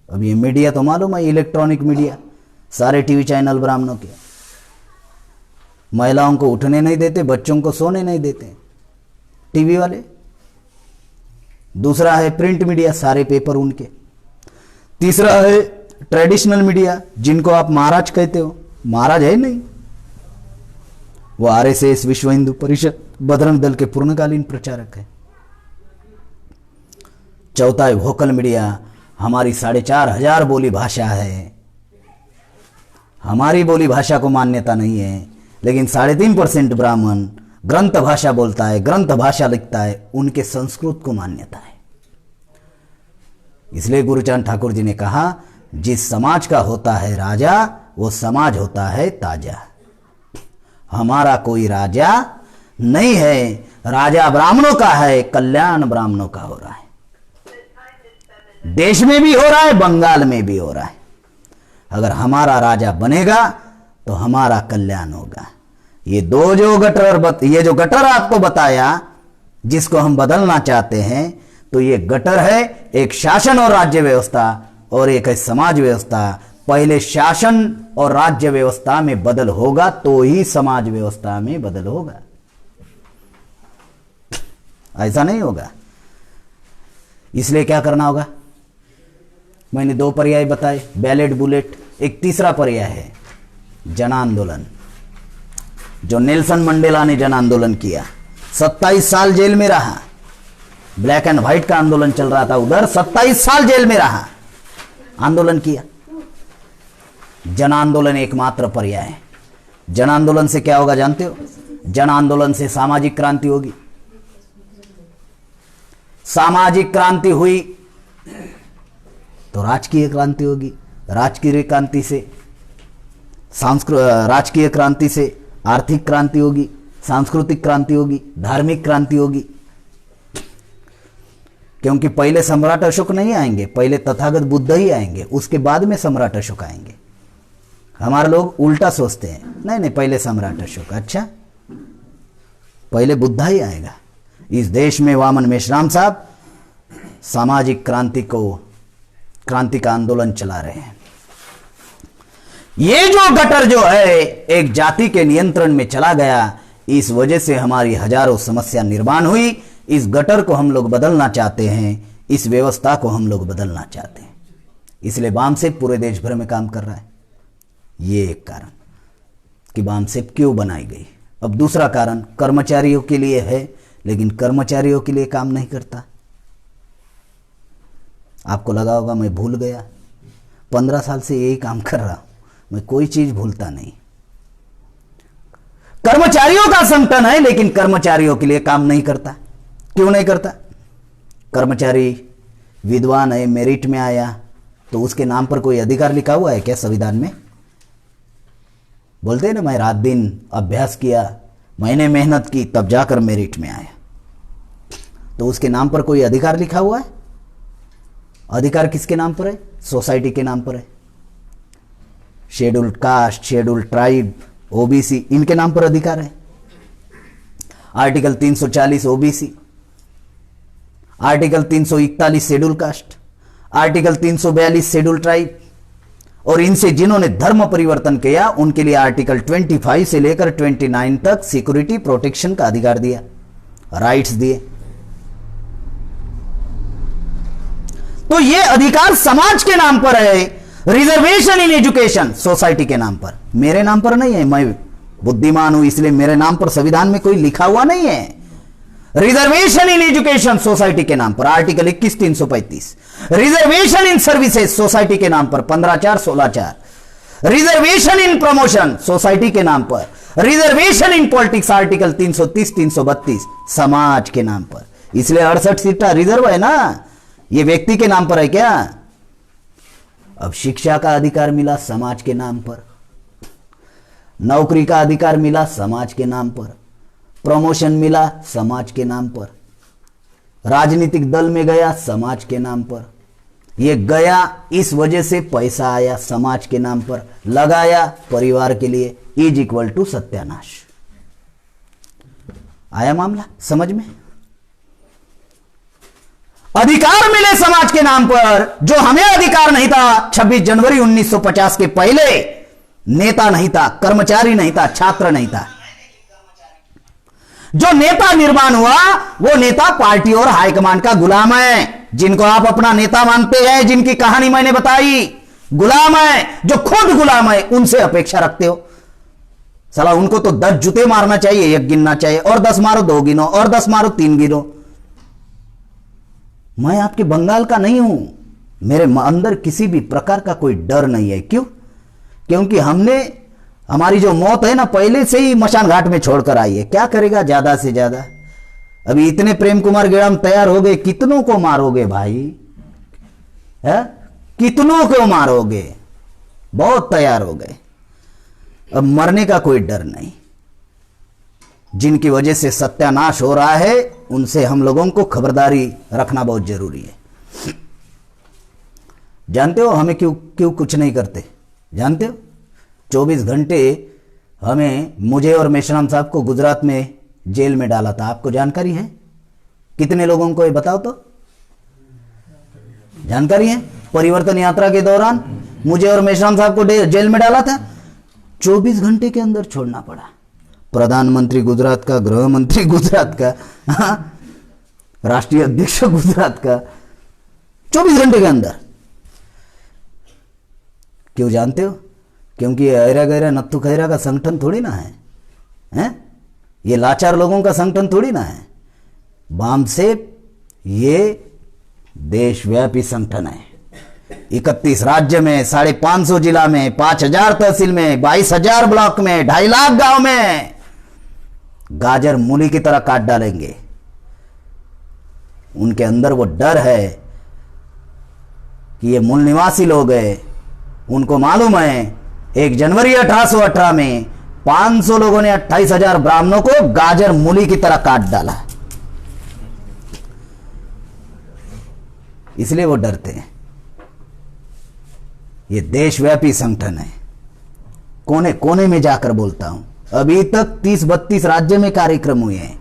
अब ये मीडिया तो मालूम है, इलेक्ट्रॉनिक मीडिया, सारे टीवी चैनल ब्राह्मणों के। महिलाओं को उठने नहीं देते, बच्चों को सोने नहीं देते टीवी वाले। दूसरा है प्रिंट मीडिया, सारे पेपर उनके। तीसरा है ट्रेडिशनल मीडिया, जिनको आप महाराज कहते हो, महाराज है नहीं, वो RSS, विश्व हिंदू परिषद, बजरंग दल के पूर्णकालीन प्रचारक है। चौथा है वोकल मीडिया, हमारी 4,500 बोली भाषा है, हमारी बोली भाषा को मान्यता नहीं है, लेकिन 3.5% ब्राह्मण ग्रंथ भाषा बोलता है, ग्रंथ भाषा लिखता है, उनके संस्कृत को मान्यता है। इसलिए गुरुचरण ठाकुर जी ने कहा, जिस समाज का होता है राजा, वो समाज होता है ताजा। हमारा कोई राजा नहीं है, राजा ब्राह्मणों का है, कल्याण ब्राह्मणों का हो रहा है। देश में भी हो रहा है, बंगाल में भी हो रहा है। अगर हमारा राजा बनेगा तो हमारा कल्याण होगा। ये दो जो गटर, ये जो गटर आपको बताया, जिसको हम बदलना चाहते हैं, तो ये गटर है, एक शासन और राज्य व्यवस्था, और एक है समाज व्यवस्था। पहले शासन और राज्य व्यवस्था में बदल होगा तो ही समाज व्यवस्था में बदल होगा, ऐसा नहीं होगा। इसलिए क्या करना होगा? मैंने 2 पर्याय बताए, बैलेट बुलेट। एक तीसरा पर्याय है जन आंदोलन। जो नेल्सन मंडेला ने जन आंदोलन किया, 27 साल जेल में रहा। ब्लैक एंड व्हाइट का आंदोलन चल रहा था उधर, 27 साल जेल में रहा, आंदोलन किया। जन आंदोलन एकमात्र पर्याय है। जन आंदोलन से क्या होगा जानते हो? जन आंदोलन से सामाजिक क्रांति होगी। सामाजिक क्रांति हुई तो राजकीय क्रांति होगी। राजकीय क्रांति से राजकीय क्रांति से आर्थिक क्रांति होगी, सांस्कृतिक क्रांति होगी, धार्मिक क्रांति होगी। क्योंकि पहले सम्राट अशोक नहीं आएंगे, पहले तथागत बुद्ध ही आएंगे, उसके बाद में सम्राट अशोक आएंगे। हमारे लोग उल्टा सोचते हैं, नहीं नहीं पहले सम्राट अशोक, अच्छा पहले बुद्ध ही आएगा। इस देश में वामन मेश्राम साहब सामाजिक क्रांति का आंदोलन चला रहे हैं। ये जो गटर जो है एक जाति के नियंत्रण में चला गया, इस वजह से हमारी हजारों समस्या निर्माण हुई। इस गटर को हम लोग बदलना चाहते हैं, इस व्यवस्था को हम लोग बदलना चाहते हैं। इसलिए बामसेप पूरे देश भर में काम कर रहा है। ये एक कारण कि बामसेप क्यों बनाई गई। अब दूसरा कारण कर्मचारियों के लिए है, लेकिन कर्मचारियों के लिए काम नहीं करता। आपको लगा होगा मैं भूल गया, 15 साल से यही काम कर रहा हूं, मैं कोई चीज भूलता नहीं। कर्मचारियों का संगठन है, लेकिन कर्मचारियों के लिए काम नहीं करता। क्यों नहीं करता? कर्मचारी विद्वान है, मेरिट में आया, तो उसके नाम पर कोई अधिकार लिखा हुआ है क्या संविधान में? बोलते हैं ना, मैं रात दिन अभ्यास किया, मैंने मेहनत की, तब जाकर मेरिट में आया। तो उसके नाम पर कोई अधिकार लिखा हुआ है? अधिकार किसके नाम पर है? सोसाइटी के नाम पर है। Scheduled caste, scheduled tribe, OBC, इनके नाम पर अधिकार है। Article 340 OBC, article 341 schedule caste, article 342 schedule tribe, और इनसे जिन्होंने धर्म परिवर्तन किया उनके लिए आर्टिकल 25 से लेकर 29 तक सिक्योरिटी प्रोटेक्शन का अधिकार दिया, राइट्स दिए। तो ये अधिकार समाज के नाम पर है। रिजर्वेशन इन एजुकेशन सोसाइटी के नाम पर, मेरे नाम पर नहीं है। मैं बुद्धिमान हूं इसलिए मेरे नाम पर संविधान में कोई लिखा हुआ नहीं है। रिजर्वेशन इन एजुकेशन सोसाइटी के नाम पर आर्टिकल 21 335। रिजर्वेशन इन सर्विसेज सोसाइटी के नाम पर 15(4) 16(4). रिजर्वेशन इन प्रमोशन सोसाइटी के नाम पर। रिजर्वेशन इन पॉलिटिक्स आर्टिकल 330 332 समाज के नाम पर। इसलिए 68 सीटा रिजर्व है ना, ये व्यक्ति के नाम पर है क्या? अब शिक्षा का अधिकार मिला समाज के नाम पर, नौकरी का अधिकार मिला समाज के नाम पर, प्रमोशन मिला समाज के नाम पर, राजनीतिक दल में गया समाज के नाम पर। ये गया इस वजह से पैसा आया समाज के नाम पर, लगाया परिवार के लिए, इज इक्वल टू सत्यानाश। आया मामला समझ में? अधिकार मिले समाज के नाम पर, जो हमें अधिकार नहीं था। 26 जनवरी 1950 के पहले नेता नहीं था, कर्मचारी नहीं था, छात्र नहीं था। जो नेता निर्माण हुआ वो नेता पार्टी और हाईकमांड का गुलाम है। जिनको आप अपना नेता मानते हैं, जिनकी कहानी मैंने बताई, गुलाम है। जो खुद गुलाम है उनसे अपेक्षा रखते हो। साला उनको तो 10 जूते मारना चाहिए, 1 गिनना चाहिए, और 10 मारो 2 गिनो, और 10 मारो 3 गिनो। मैं आपके बंगाल का नहीं हूं, मेरे अंदर किसी भी प्रकार का कोई डर नहीं है। क्यों? क्योंकि हमारी जो मौत है ना पहले से ही मशान घाट में छोड़कर आई है। क्या करेगा ज्यादा से ज्यादा? अभी इतने प्रेम कुमार गेड़म तैयार हो गए, कितनों को मारोगे भाई? है कितनों को मारोगे? बहुत तैयार हो गए, अब मरने का कोई डर नहीं। जिनकी वजह से सत्यानाश हो रहा है उनसे हम लोगों को खबरदारी रखना बहुत जरूरी है। जानते हो हमें क्यों कुछ नहीं करते? जानते हो 24 घंटे मुझे और मेश्राम साहब को गुजरात में जेल में डाला था। आपको जानकारी है? कितने लोगों को ये बताओ तो? जानकारी है? परिवर्तन यात्रा के दौरान मुझे और मेश्राम साहब को जेल में डाला था। 24 घंटे के अंदर छोड़ना पड़ा। प्रधानमंत्री गुजरात का, गृह मंत्री गुजरात का, राष्ट्रीय अध्यक्ष गुजरात का, 24 घंटे के अंदर। क्यों जानते हो? क्योंकि ऐरा गैरा नत्थु खैरा का संगठन थोड़ी ना है, ये लाचार लोगों का संगठन थोड़ी ना है। वामसेप ये देशव्यापी संगठन है। 31 राज्य में, 550 जिला में, 5000 तहसील में, 22,000 ब्लॉक में, 2.5 लाख गांव में गाजर मूली की तरह काट डालेंगे। उनके अंदर वो डर है कि ये मूल निवासी लोग हैं। उनको मालूम है 1 जनवरी 1818 में 500 लोगों ने 28,000 ब्राह्मणों को गाजर मूली की तरह काट डाला, इसलिए वो डरते हैं। ये देशव्यापी संगठन है। कोने कोने में जाकर बोलता हूं, अभी तक 30-32 राज्य में कार्यक्रम हुए हैं,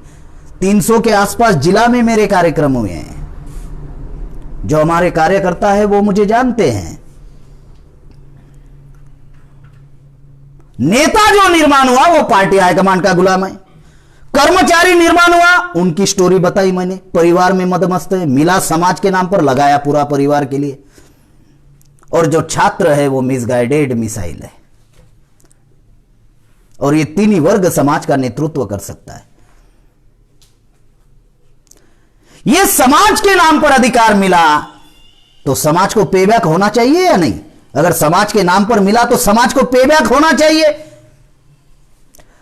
300 के आसपास जिला में मेरे कार्यक्रम हुए हैं। जो हमारे कार्यकर्ता है वो मुझे जानते हैं। नेता जो निर्माण हुआ वो पार्टी हाईकमांड का गुलाम है। कर्मचारी निर्माण हुआ, उनकी स्टोरी बताई मैंने। परिवार में मदमस्त है, मिला समाज के नाम पर, लगाया पूरा परिवार के लिए। और जो छात्र है वो मिसगाइडेड मिसाइल है। और ये 3 ही वर्ग समाज का नेतृत्व कर सकता है। ये समाज के नाम पर अधिकार मिला तो समाज को पेबैक होना चाहिए या नहीं? अगर समाज के नाम पर मिला तो समाज को पेबैक होना चाहिए।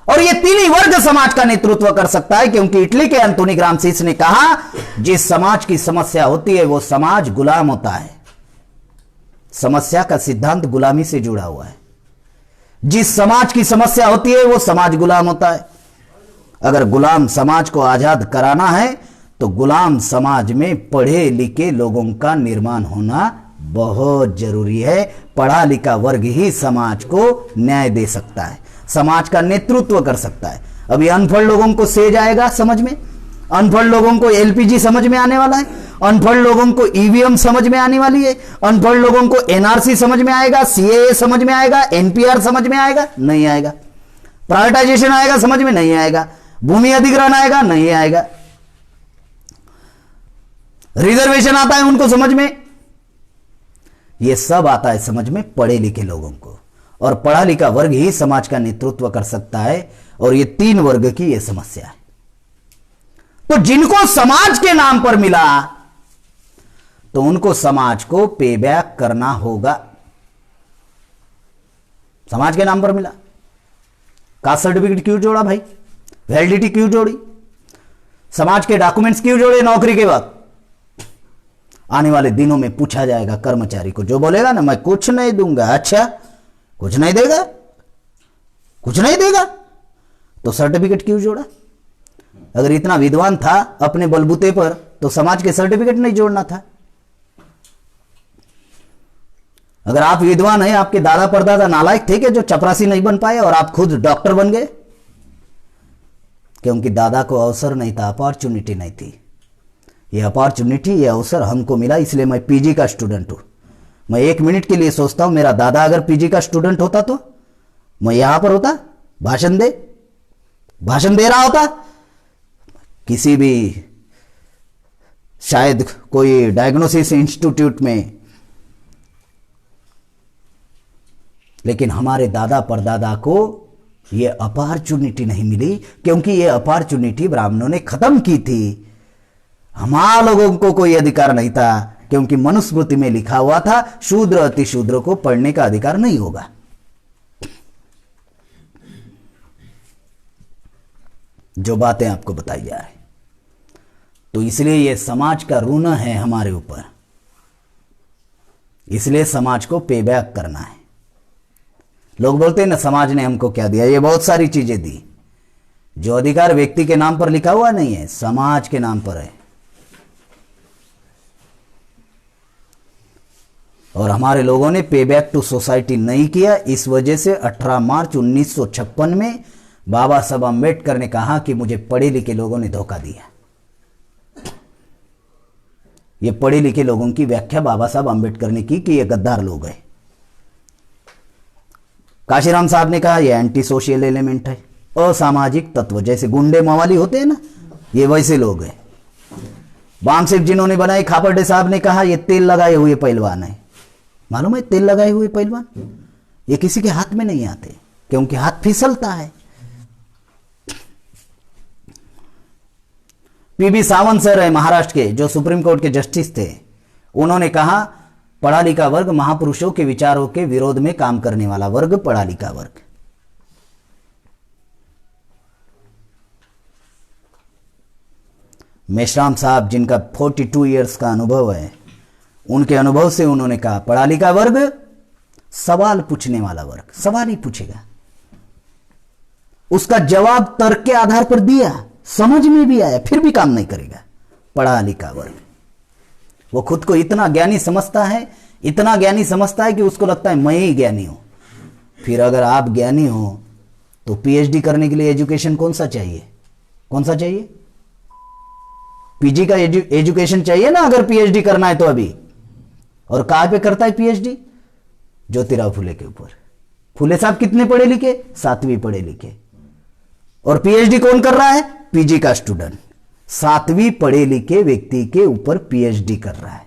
और ये 3 ही वर्ग समाज का नेतृत्व कर सकता है, क्योंकि इटली के एंटोनी ग्राम्सी ने कहा, जिस समाज की समस्या होती है वो समाज गुलाम होता है। समस्या का सिद्धांत गुलामी से जुड़ा हुआ है। जिस समाज की समस्या होती है वो समाज गुलाम होता है। अगर गुलाम समाज को आजाद कराना है तो गुलाम समाज में पढ़े लिखे लोगों का निर्माण होना बहुत जरूरी है। पढ़ा लिखा वर्ग ही समाज को न्याय दे सकता है, समाज का नेतृत्व कर सकता है। अभी अनपढ़ लोगों को सेज आएगा समझ में, अनपढ़ लोगों को एलपीजी समझ में आने वाला है, अनपढ़ लोगों को ईवीएम समझ में आने वाली है, अनपढ़ लोगों को एनआरसी समझ में आएगा, सीएए समझ में आएगा, एनपीआर समझ में आएगा? नहीं आएगा। प्राइवेटाइजेशन आएगा समझ में? नहीं आएगा। भूमि अधिग्रहण आएगा? नहीं आएगा। रिजर्वेशन आता है उनको समझ में? यह सब आता है समझ में पढ़े लिखे लोगों को। और पढ़ा लिखा वर्ग ही समाज का नेतृत्व कर सकता है। और ये 3 वर्ग की यह समस्या है। तो जिनको समाज के नाम पर मिला तो उनको समाज को पेबैक करना होगा। समाज के नाम पर मिला, कास्ट सर्टिफिकेट क्यों जोड़ा भाई? वैलिडिटी क्यों जोड़ी? समाज के डॉक्यूमेंट्स क्यों जोड़े नौकरी के वक्त? आने वाले दिनों में पूछा जाएगा कर्मचारी को, जो बोलेगा ना मैं कुछ नहीं दूंगा, अच्छा कुछ नहीं देगा, कुछ नहीं देगा, तो सर्टिफिकेट क्यों जोड़ा? अगर इतना विद्वान था अपने बलबूते पर तो समाज के सर्टिफिकेट नहीं जोड़ना था। अगर आप विद्वान हैं, आपके दादा परदादा नालायक थे कि जो चपरासी नहीं बन पाए और आप खुद डॉक्टर बन गए? क्योंकि दादा को अवसर नहीं था, अपॉर्चुनिटी नहीं थी। ये अपॉर्चुनिटी, ये अवसर हमको मिला, इसलिए मैं पीजी का स्टूडेंट हूं। मैं 1 मिनट के लिए सोचता हूं, मेरा दादा अगर पीजी का स्टूडेंट होता तो मैं यहां पर होता, भाषण दे रहा होता, किसी भी शायद कोई डायग्नोसिस इंस्टीट्यूट में। लेकिन हमारे दादा परदादा को यह अपॉर्चुनिटी नहीं मिली, क्योंकि यह अपॉर्चुनिटी ब्राह्मणों ने खत्म की थी। हमारे लोगों को कोई अधिकार नहीं था, क्योंकि मनुस्मृति में लिखा हुआ था शूद्र अति शूद्र को पढ़ने का अधिकार नहीं होगा। जो बातें आपको बताई जा रही, तो इसलिए यह समाज का ऋण है हमारे ऊपर। इसलिए समाज को पेबैक करना है। लोग बोलते हैं ना समाज ने हमको क्या दिया, ये बहुत सारी चीजें दी। जो अधिकार व्यक्ति के नाम पर लिखा हुआ नहीं है, समाज के नाम पर है। और हमारे लोगों ने पे बैक टू सोसाइटी नहीं किया। इस वजह से 18 मार्च 1956 में बाबा साहब अम्बेडकर ने कहा कि मुझे पढ़े लिखे लोगों ने धोखा दिया। ये पढ़े लिखे लोगों की व्याख्या बाबा साहब अम्बेडकर ने की कि ये गद्दार लोग हैं। काशीराम साहब ने कहा ये एंटी सोशल एलिमेंट है, असामाजिक तत्व, जैसे गुंडे मवाली होते हैं ना, ये वैसे लोग हैं। वामसिक जिन्होंने बनाई, खापर्डे साहब ने कहा ये तेल लगाए हुए पहलवान है। मालूम है तेल लगाए हुए पहलवान ये किसी के हाथ में नहीं आते, क्योंकि हाथ फिसलता है। पीबी सावंत सर है महाराष्ट्र के, जो सुप्रीम कोर्ट के जस्टिस थे, उन्होंने कहा पढ़ा लिखा वर्ग महापुरुषों के विचारों के विरोध में काम करने वाला वर्ग पढ़ा लिखा वर्ग। मेश्राम साहब जिनका 42 इयर्स का अनुभव है, उनके अनुभव से उन्होंने कहा पढ़ा लिखा वर्ग सवाल पूछने वाला वर्ग, सवाल ही पूछेगा, उसका जवाब तर्क के आधार पर दिया, समझ में भी आया, फिर भी काम नहीं करेगा पढ़ा लिखा वर्ग। वो खुद को इतना ज्ञानी समझता है, इतना ज्ञानी समझता है कि उसको लगता है मैं ही ज्ञानी हूं। फिर अगर आप ज्ञानी हो तो पीएचडी करने के लिए एजुकेशन कौन सा चाहिए? कौन सा चाहिए? पीजी का एजुकेशन चाहिए ना अगर पीएचडी करना है तो अभी। और कहां पे करता है पीएचडी? ज्योतिराव फुले के ऊपर। फुले साहब कितने पढ़े लिखे? 7वीं पढ़े लिखे। और पीएचडी कौन कर रहा है? पीजी का स्टूडेंट 7वीं पढ़े लिखे व्यक्ति के ऊपर पीएचडी कर रहा है।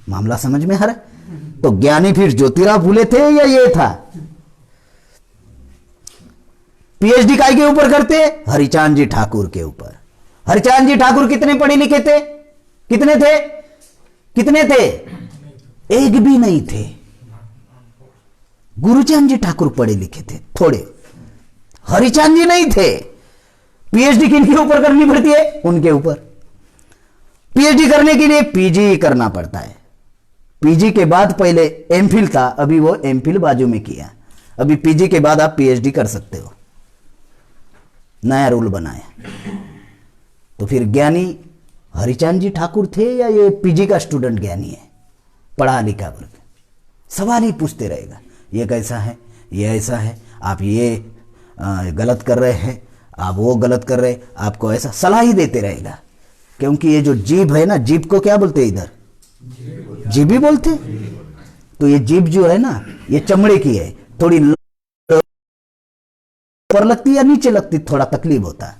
मामला समझ में आ रहा है? तो ज्ञानी फिर ज्योतिराव फुले थे या ये था? पीएचडी काय के ऊपर करते? हरिचांद जी ठाकुर के ऊपर। हरिचांद जी ठाकुर कितने पढ़े लिखे थे? कितने थे? कितने थे? एक भी नहीं थे। गुरुचांद जी ठाकुर पढ़े लिखे थे थोड़े, हरिचांद जी नहीं थे। पीएचडी किन के ऊपर करनी पड़ती है? उनके ऊपर। पीएचडी करने के लिए पीजी करना पड़ता है। पीजी के बाद पहले एमफिल था, अभी वो एमफिल बाजू में किया, अभी पीजी के बाद आप पीएचडी कर सकते हो, नया रूल बनाया। तो फिर ज्ञानी हरिचांद जी ठाकुर थे या ये पीजी का स्टूडेंट ज्ञानी है? पढ़ा लिखा वर्ग सवाल ही पूछते रहेगा, ये कैसा है, ये ऐसा है, आप ये गलत कर रहे हैं, आप वो गलत कर रहे हैं, आपको ऐसा सलाह ही देते रहेगा। क्योंकि ये जो जीभ है ना, जीभ को क्या बोलते हैं इधर? जीभ ही बोलते। तो ये जीभ जो है ना, ये चमड़े की है, थोड़ी ऊपर लगती है या नीचे लगती, थोड़ा तकलीफ होता है,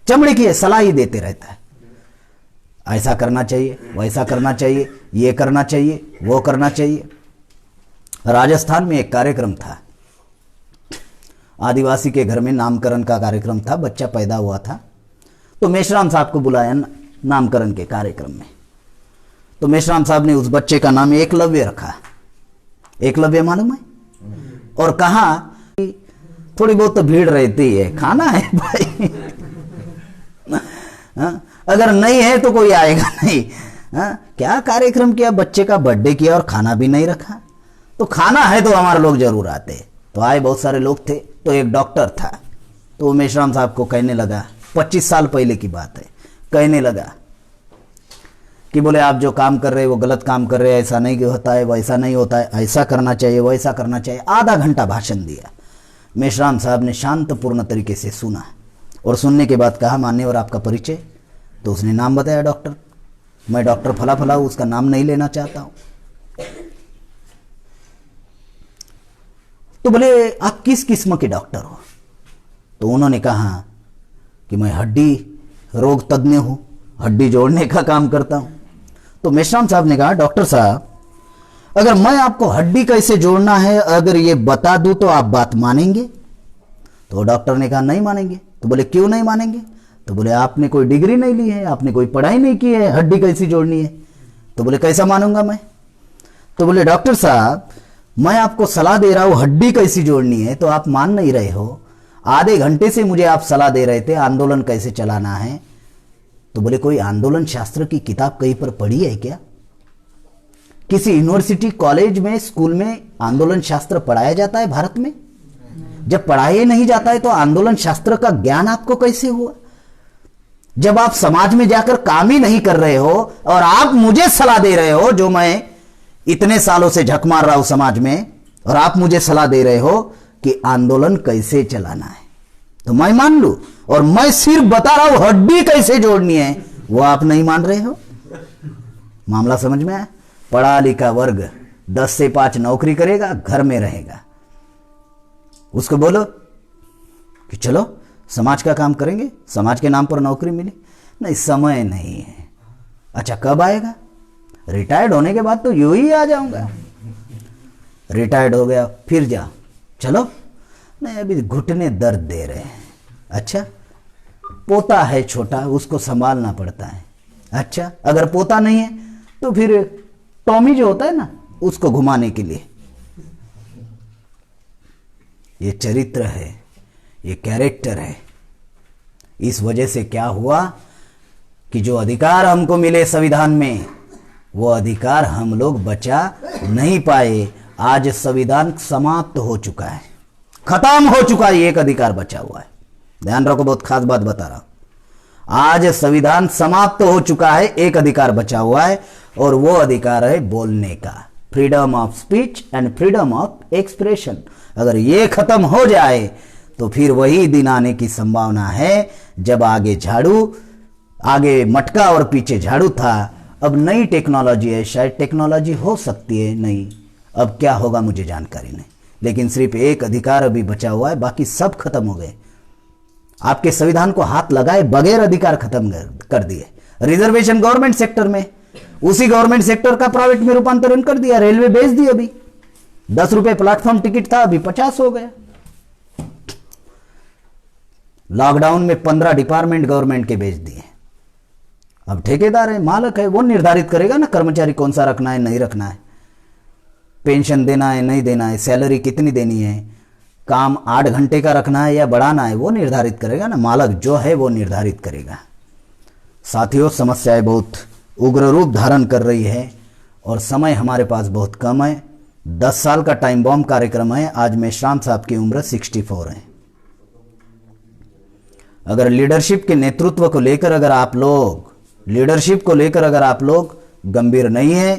चमड़े की है, सलाह ही देते रहता है। ऐसा करना चाहिए, वैसा करना चाहिए, ये करना चाहिए, वो करना चाहिए। राजस्थान में एक कार्यक्रम था, आदिवासी के घर में नामकरण का कार्यक्रम था, बच्चा पैदा हुआ था, तो मेश्राम साहब को बुलाया नामकरण के कार्यक्रम में। तो मेश्राम साहब ने उस बच्चे का नाम एकलव्य रखा। एकलव्य मालूम है? और कहा थोड़ी बहुत तो भीड़ रहती है, खाना है भाई अगर नहीं है तो कोई आएगा नहीं। क्या कार्यक्रम किया, बच्चे का बर्थडे किया और खाना भी नहीं रखा। तो खाना है तो हमारे लोग जरूर आते। तो आए, बहुत सारे लोग थे। तो एक डॉक्टर था, तो मेश्राम साहब को कहने लगा, 25 साल पहले की बात है, कहने लगा कि बोले आप जो काम कर रहे हैं वो गलत काम कर रहे हैं, ऐसा नहीं होता है, वैसा नहीं होता है, ऐसा करना चाहिए, वैसा करना चाहिए। आधा घंटा भाषण दिया। मेश्राम साहब ने शांतपूर्ण तरीके से सुना और सुनने के बाद कहा, मान्यवर आपका परिचय? तो उसने नाम बताया, डॉक्टर, मैं डॉक्टर फला फला हूं, उसका नाम नहीं लेना चाहता हूं। तो बोले आप किस किस्म के डॉक्टर हो? तो उन्होंने कहा कि मैं हड्डी रोग तज्ञ हूं, हड्डी जोड़ने का काम करता हूं। तो मेश्राम साहब ने कहा, डॉक्टर साहब अगर मैं आपको हड्डी कैसे जोड़ना है अगर ये बता दूं तो आप बात मानेंगे? तो डॉक्टर ने कहा नहीं मानेंगे। तो बोले क्यों नहीं मानेंगे? तो बोले आपने कोई डिग्री नहीं ली है, आपने कोई पढ़ाई नहीं की है, हड्डी कैसी जोड़नी है? तो बोले कैसा मानूंगा मैं? तो बोले डॉक्टर साहब मैं आपको सलाह दे रहा हूं हड्डी कैसी जोड़नी है, तो आप मान नहीं रहे हो। आधे घंटे से मुझे आप सलाह दे रहे थे आंदोलन कैसे चलाना है। तो बोले कोई आंदोलन शास्त्र की किताब कहीं पर पढ़ी है क्या? किसी यूनिवर्सिटी, कॉलेज में, स्कूल में आंदोलन शास्त्र पढ़ाया जाता है भारत में? जब पढ़ाया नहीं जाता है तो आंदोलन शास्त्र का ज्ञान आपको कैसे हुआ? जब आप समाज में जाकर काम ही नहीं कर रहे हो और आप मुझे सलाह दे रहे हो, जो मैं इतने सालों से झक मार रहा हूं समाज में, और आप मुझे सलाह दे रहे हो कि आंदोलन कैसे चलाना है, तो मैं मान लूं। और मैं सिर्फ बता रहा हूं हड्डी कैसे जोड़नी है, वो आप नहीं मान रहे हो। मामला समझ में आया? पढ़ा लिखा वर्ग 10 से 5 नौकरी करेगा, घर में रहेगा। उसको बोलो कि चलो समाज का काम करेंगे, समाज के नाम पर नौकरी मिले, नहीं समय नहीं है। अच्छा कब आएगा? रिटायर्ड होने के बाद तो यूं ही आ जाऊंगा। रिटायर्ड हो गया फिर जाओ, चलो नहीं अभी घुटने दर्द दे रहे हैं। अच्छा पोता है छोटा, उसको संभालना पड़ता है। अच्छा, अगर पोता नहीं है तो फिर टॉमी जो होता है ना, उसको घुमाने के लिए। ये चरित्र है, ये कैरेक्टर है। इस वजह से क्या हुआ कि जो अधिकार हमको मिले संविधान में, वो अधिकार हम लोग बचा नहीं पाए। आज संविधान समाप्त हो चुका है, खत्म हो चुका है, एक अधिकार बचा हुआ है। ध्यान रखो, बहुत खास बात बता रहा हूं। आज संविधान समाप्त हो चुका है, एक अधिकार बचा हुआ है, और वो अधिकार है बोलने का, freedom of speech and freedom of expression. अगर ये खत्म हो जाए तो फिर वही दिन आने की संभावना है जब आगे मटका और पीछे झाड़ू था। अब नई टेक्नोलॉजी है, शायद टेक्नोलॉजी हो सकती है नई, अब क्या होगा मुझे जानकारी नहीं, लेकिन सिर्फ एक अधिकार अभी बचा हुआ है, बाकी सब खत्म हो गए। आपके संविधान को हाथ लगाए बगैर अधिकार खत्म कर दिए। रिजर्वेशन गवर्नमेंट सेक्टर में, उसी गवर्नमेंट सेक्टर का प्राइवेट में रूपांतरण कर दिया। रेलवे बेच दी, अभी 10 रुपए प्लेटफॉर्म टिकट था, अभी 50 हो गया। लॉकडाउन में 15 डिपार्टमेंट गवर्नमेंट के बेच दिए। अब ठेकेदार है, मालिक है, वो निर्धारित करेगा ना कर्मचारी कौन सा रखना है नहीं रखना है, पेंशन देना है नहीं देना है, सैलरी कितनी देनी है, काम 8 घंटे का रखना है या बढ़ाना है, वो निर्धारित करेगा ना, मालिक जो है वो निर्धारित करेगा। साथियों, समस्याएं बहुत उग्र रूप धारण कर रही है और समय हमारे पास बहुत कम है। 10 साल का टाइम बॉम्ब कार्यक्रम है। आज मेश्राम साहब की उम्र 64 है। अगर लीडरशिप के नेतृत्व को लेकर अगर आप लोग गंभीर नहीं है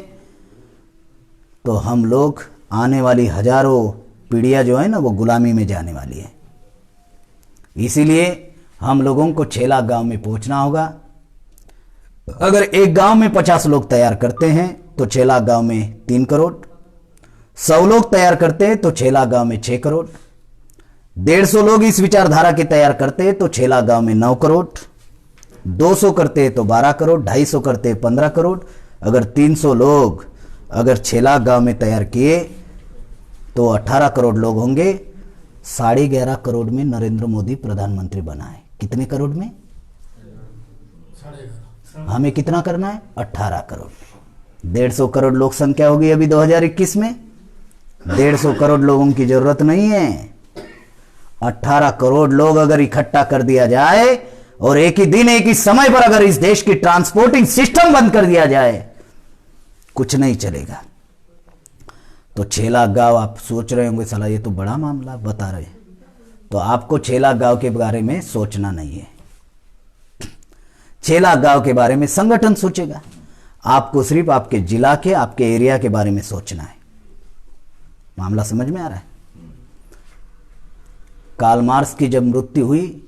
तो हम लोग आने वाली हजारों पीढ़ियां जो है ना, वो गुलामी में जाने वाली है। इसीलिए हम लोगों को 6 लाख गांव में पहुंचना होगा। अगर एक गांव में 50 लोग तैयार करते हैं तो 6 लाख गांव में 3 करोड़, 100 लोग तैयार करते हैं तो 6 लाख गांव में 6 करोड़, 150 लोग इस विचारधारा के तैयार करते हैं तो 6 लाख गांव में 9 करोड़, 200 करते हैं तो 12 करोड़, 250 करते हैं 15 करोड़। अगर 300 लोग अगर 6 लाख गांव में तैयार किए तो 18 करोड़ लोग होंगे। 11.5 करोड़ में नरेंद्र मोदी प्रधानमंत्री बना है। कितने करोड़ में? हमें कितना करना है? 18 करोड़। 150 करोड़ लोक संख्या होगी अभी 2021 में। 150 करोड़ लोगों की जरूरत नहीं है। 18 करोड़ लोग अगर इकट्ठा कर दिया जाए और एक ही दिन एक ही समय पर अगर इस देश की ट्रांसपोर्टिंग सिस्टम बंद कर दिया जाए, कुछ नहीं चलेगा। तो 6 लाख गांव, आप सोच रहे होंगे साला ये तो बड़ा मामला बता रहे हैं, तो आपको 6 लाख गांव के बारे में सोचना नहीं है। 6 लाख गांव के बारे में संगठन सोचेगा। आपको सिर्फ आपके जिला के, आपके एरिया के बारे में सोचना है। मामला समझ में आ रहा है? कार्ल मार्क्स की जब मृत्यु हुई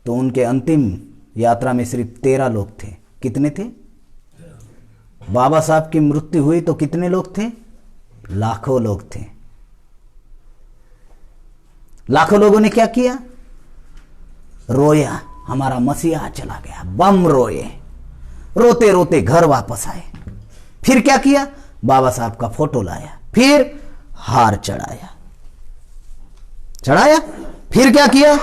तो उनके अंतिम यात्रा में सिर्फ 13 लोग थे। कितने थे? बाबा साहब की मृत्यु हुई तो कितने लोग थे? लाखों लोग थे। लाखों लोगों ने क्या किया? रोया, हमारा मसीहा चला गया। बम रोए, रोते रोते घर वापस आए। फिर क्या किया? बाबा साहब का फोटो लाया, फिर हार चढ़ाया। फिर क्या किया?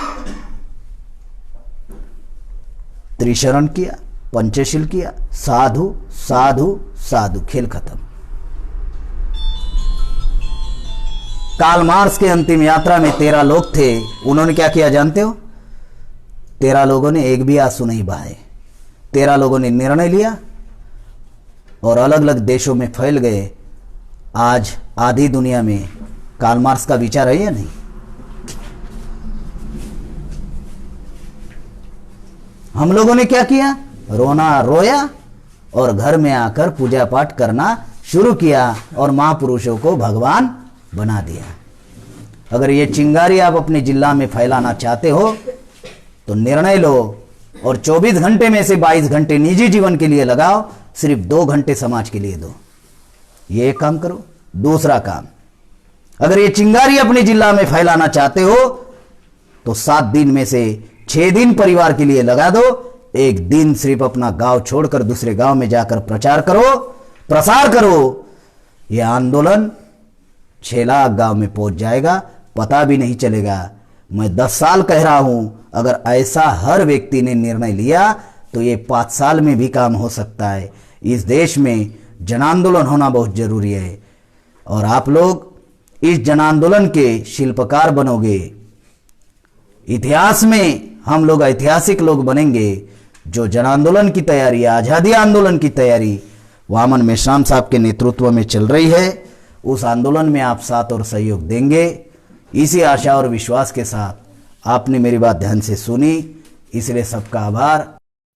त्रिशरण किया, पंचशील किया, साधु साधु साधु, खेल खत्म। कार्ल मार्क्स के अंतिम यात्रा में 13 लोग थे। उन्होंने क्या किया जानते हो? 13 लोगों ने एक भी आंसू नहीं बहाए। 13 लोगों ने निर्णय लिया और अलग अलग देशों में फैल गए। आज आधी दुनिया में कार्ल मार्क्स का विचार है या नहीं? हम लोगों ने क्या किया? रोया और घर में आकर पूजा पाठ करना शुरू किया और महापुरुषों को भगवान बना दिया। अगर ये चिंगारी आप अपने जिला में फैलाना चाहते हो तो निर्णय लो और 24 घंटे में से 22 घंटे निजी जीवन के लिए लगाओ, सिर्फ 2 घंटे समाज के लिए दो। ये एक काम करो। दूसरा काम, अगर ये चिंगारी अपने जिला में फैलाना चाहते हो तो 7 दिन में से 6 दिन परिवार के लिए लगा दो। 1 दिन सिर्फ अपना गांव छोड़कर दूसरे गांव में जाकर प्रसार करो। यह आंदोलन 6 लाख गांव में पहुंच जाएगा, पता भी नहीं चलेगा। मैं 10 साल कह रहा हूं, अगर ऐसा हर व्यक्ति ने निर्णय लिया तो ये 5 साल में भी काम हो सकता है। इस देश में जन आंदोलन होना बहुत जरूरी है और आप लोग इस जन आंदोलन के शिल्पकार बनोगे। इतिहास में हम लोग ऐतिहासिक लोग बनेंगे। जो जन आंदोलन की तैयारी, आजादी आंदोलन की तैयारी वामन मेश्राम साहब के नेतृत्व में चल रही है, उस आंदोलन में आप साथ और सहयोग देंगे। इसी आशा और विश्वास के साथ आपने मेरी बात ध्यान से सुनी, इसलिए सबका आभार।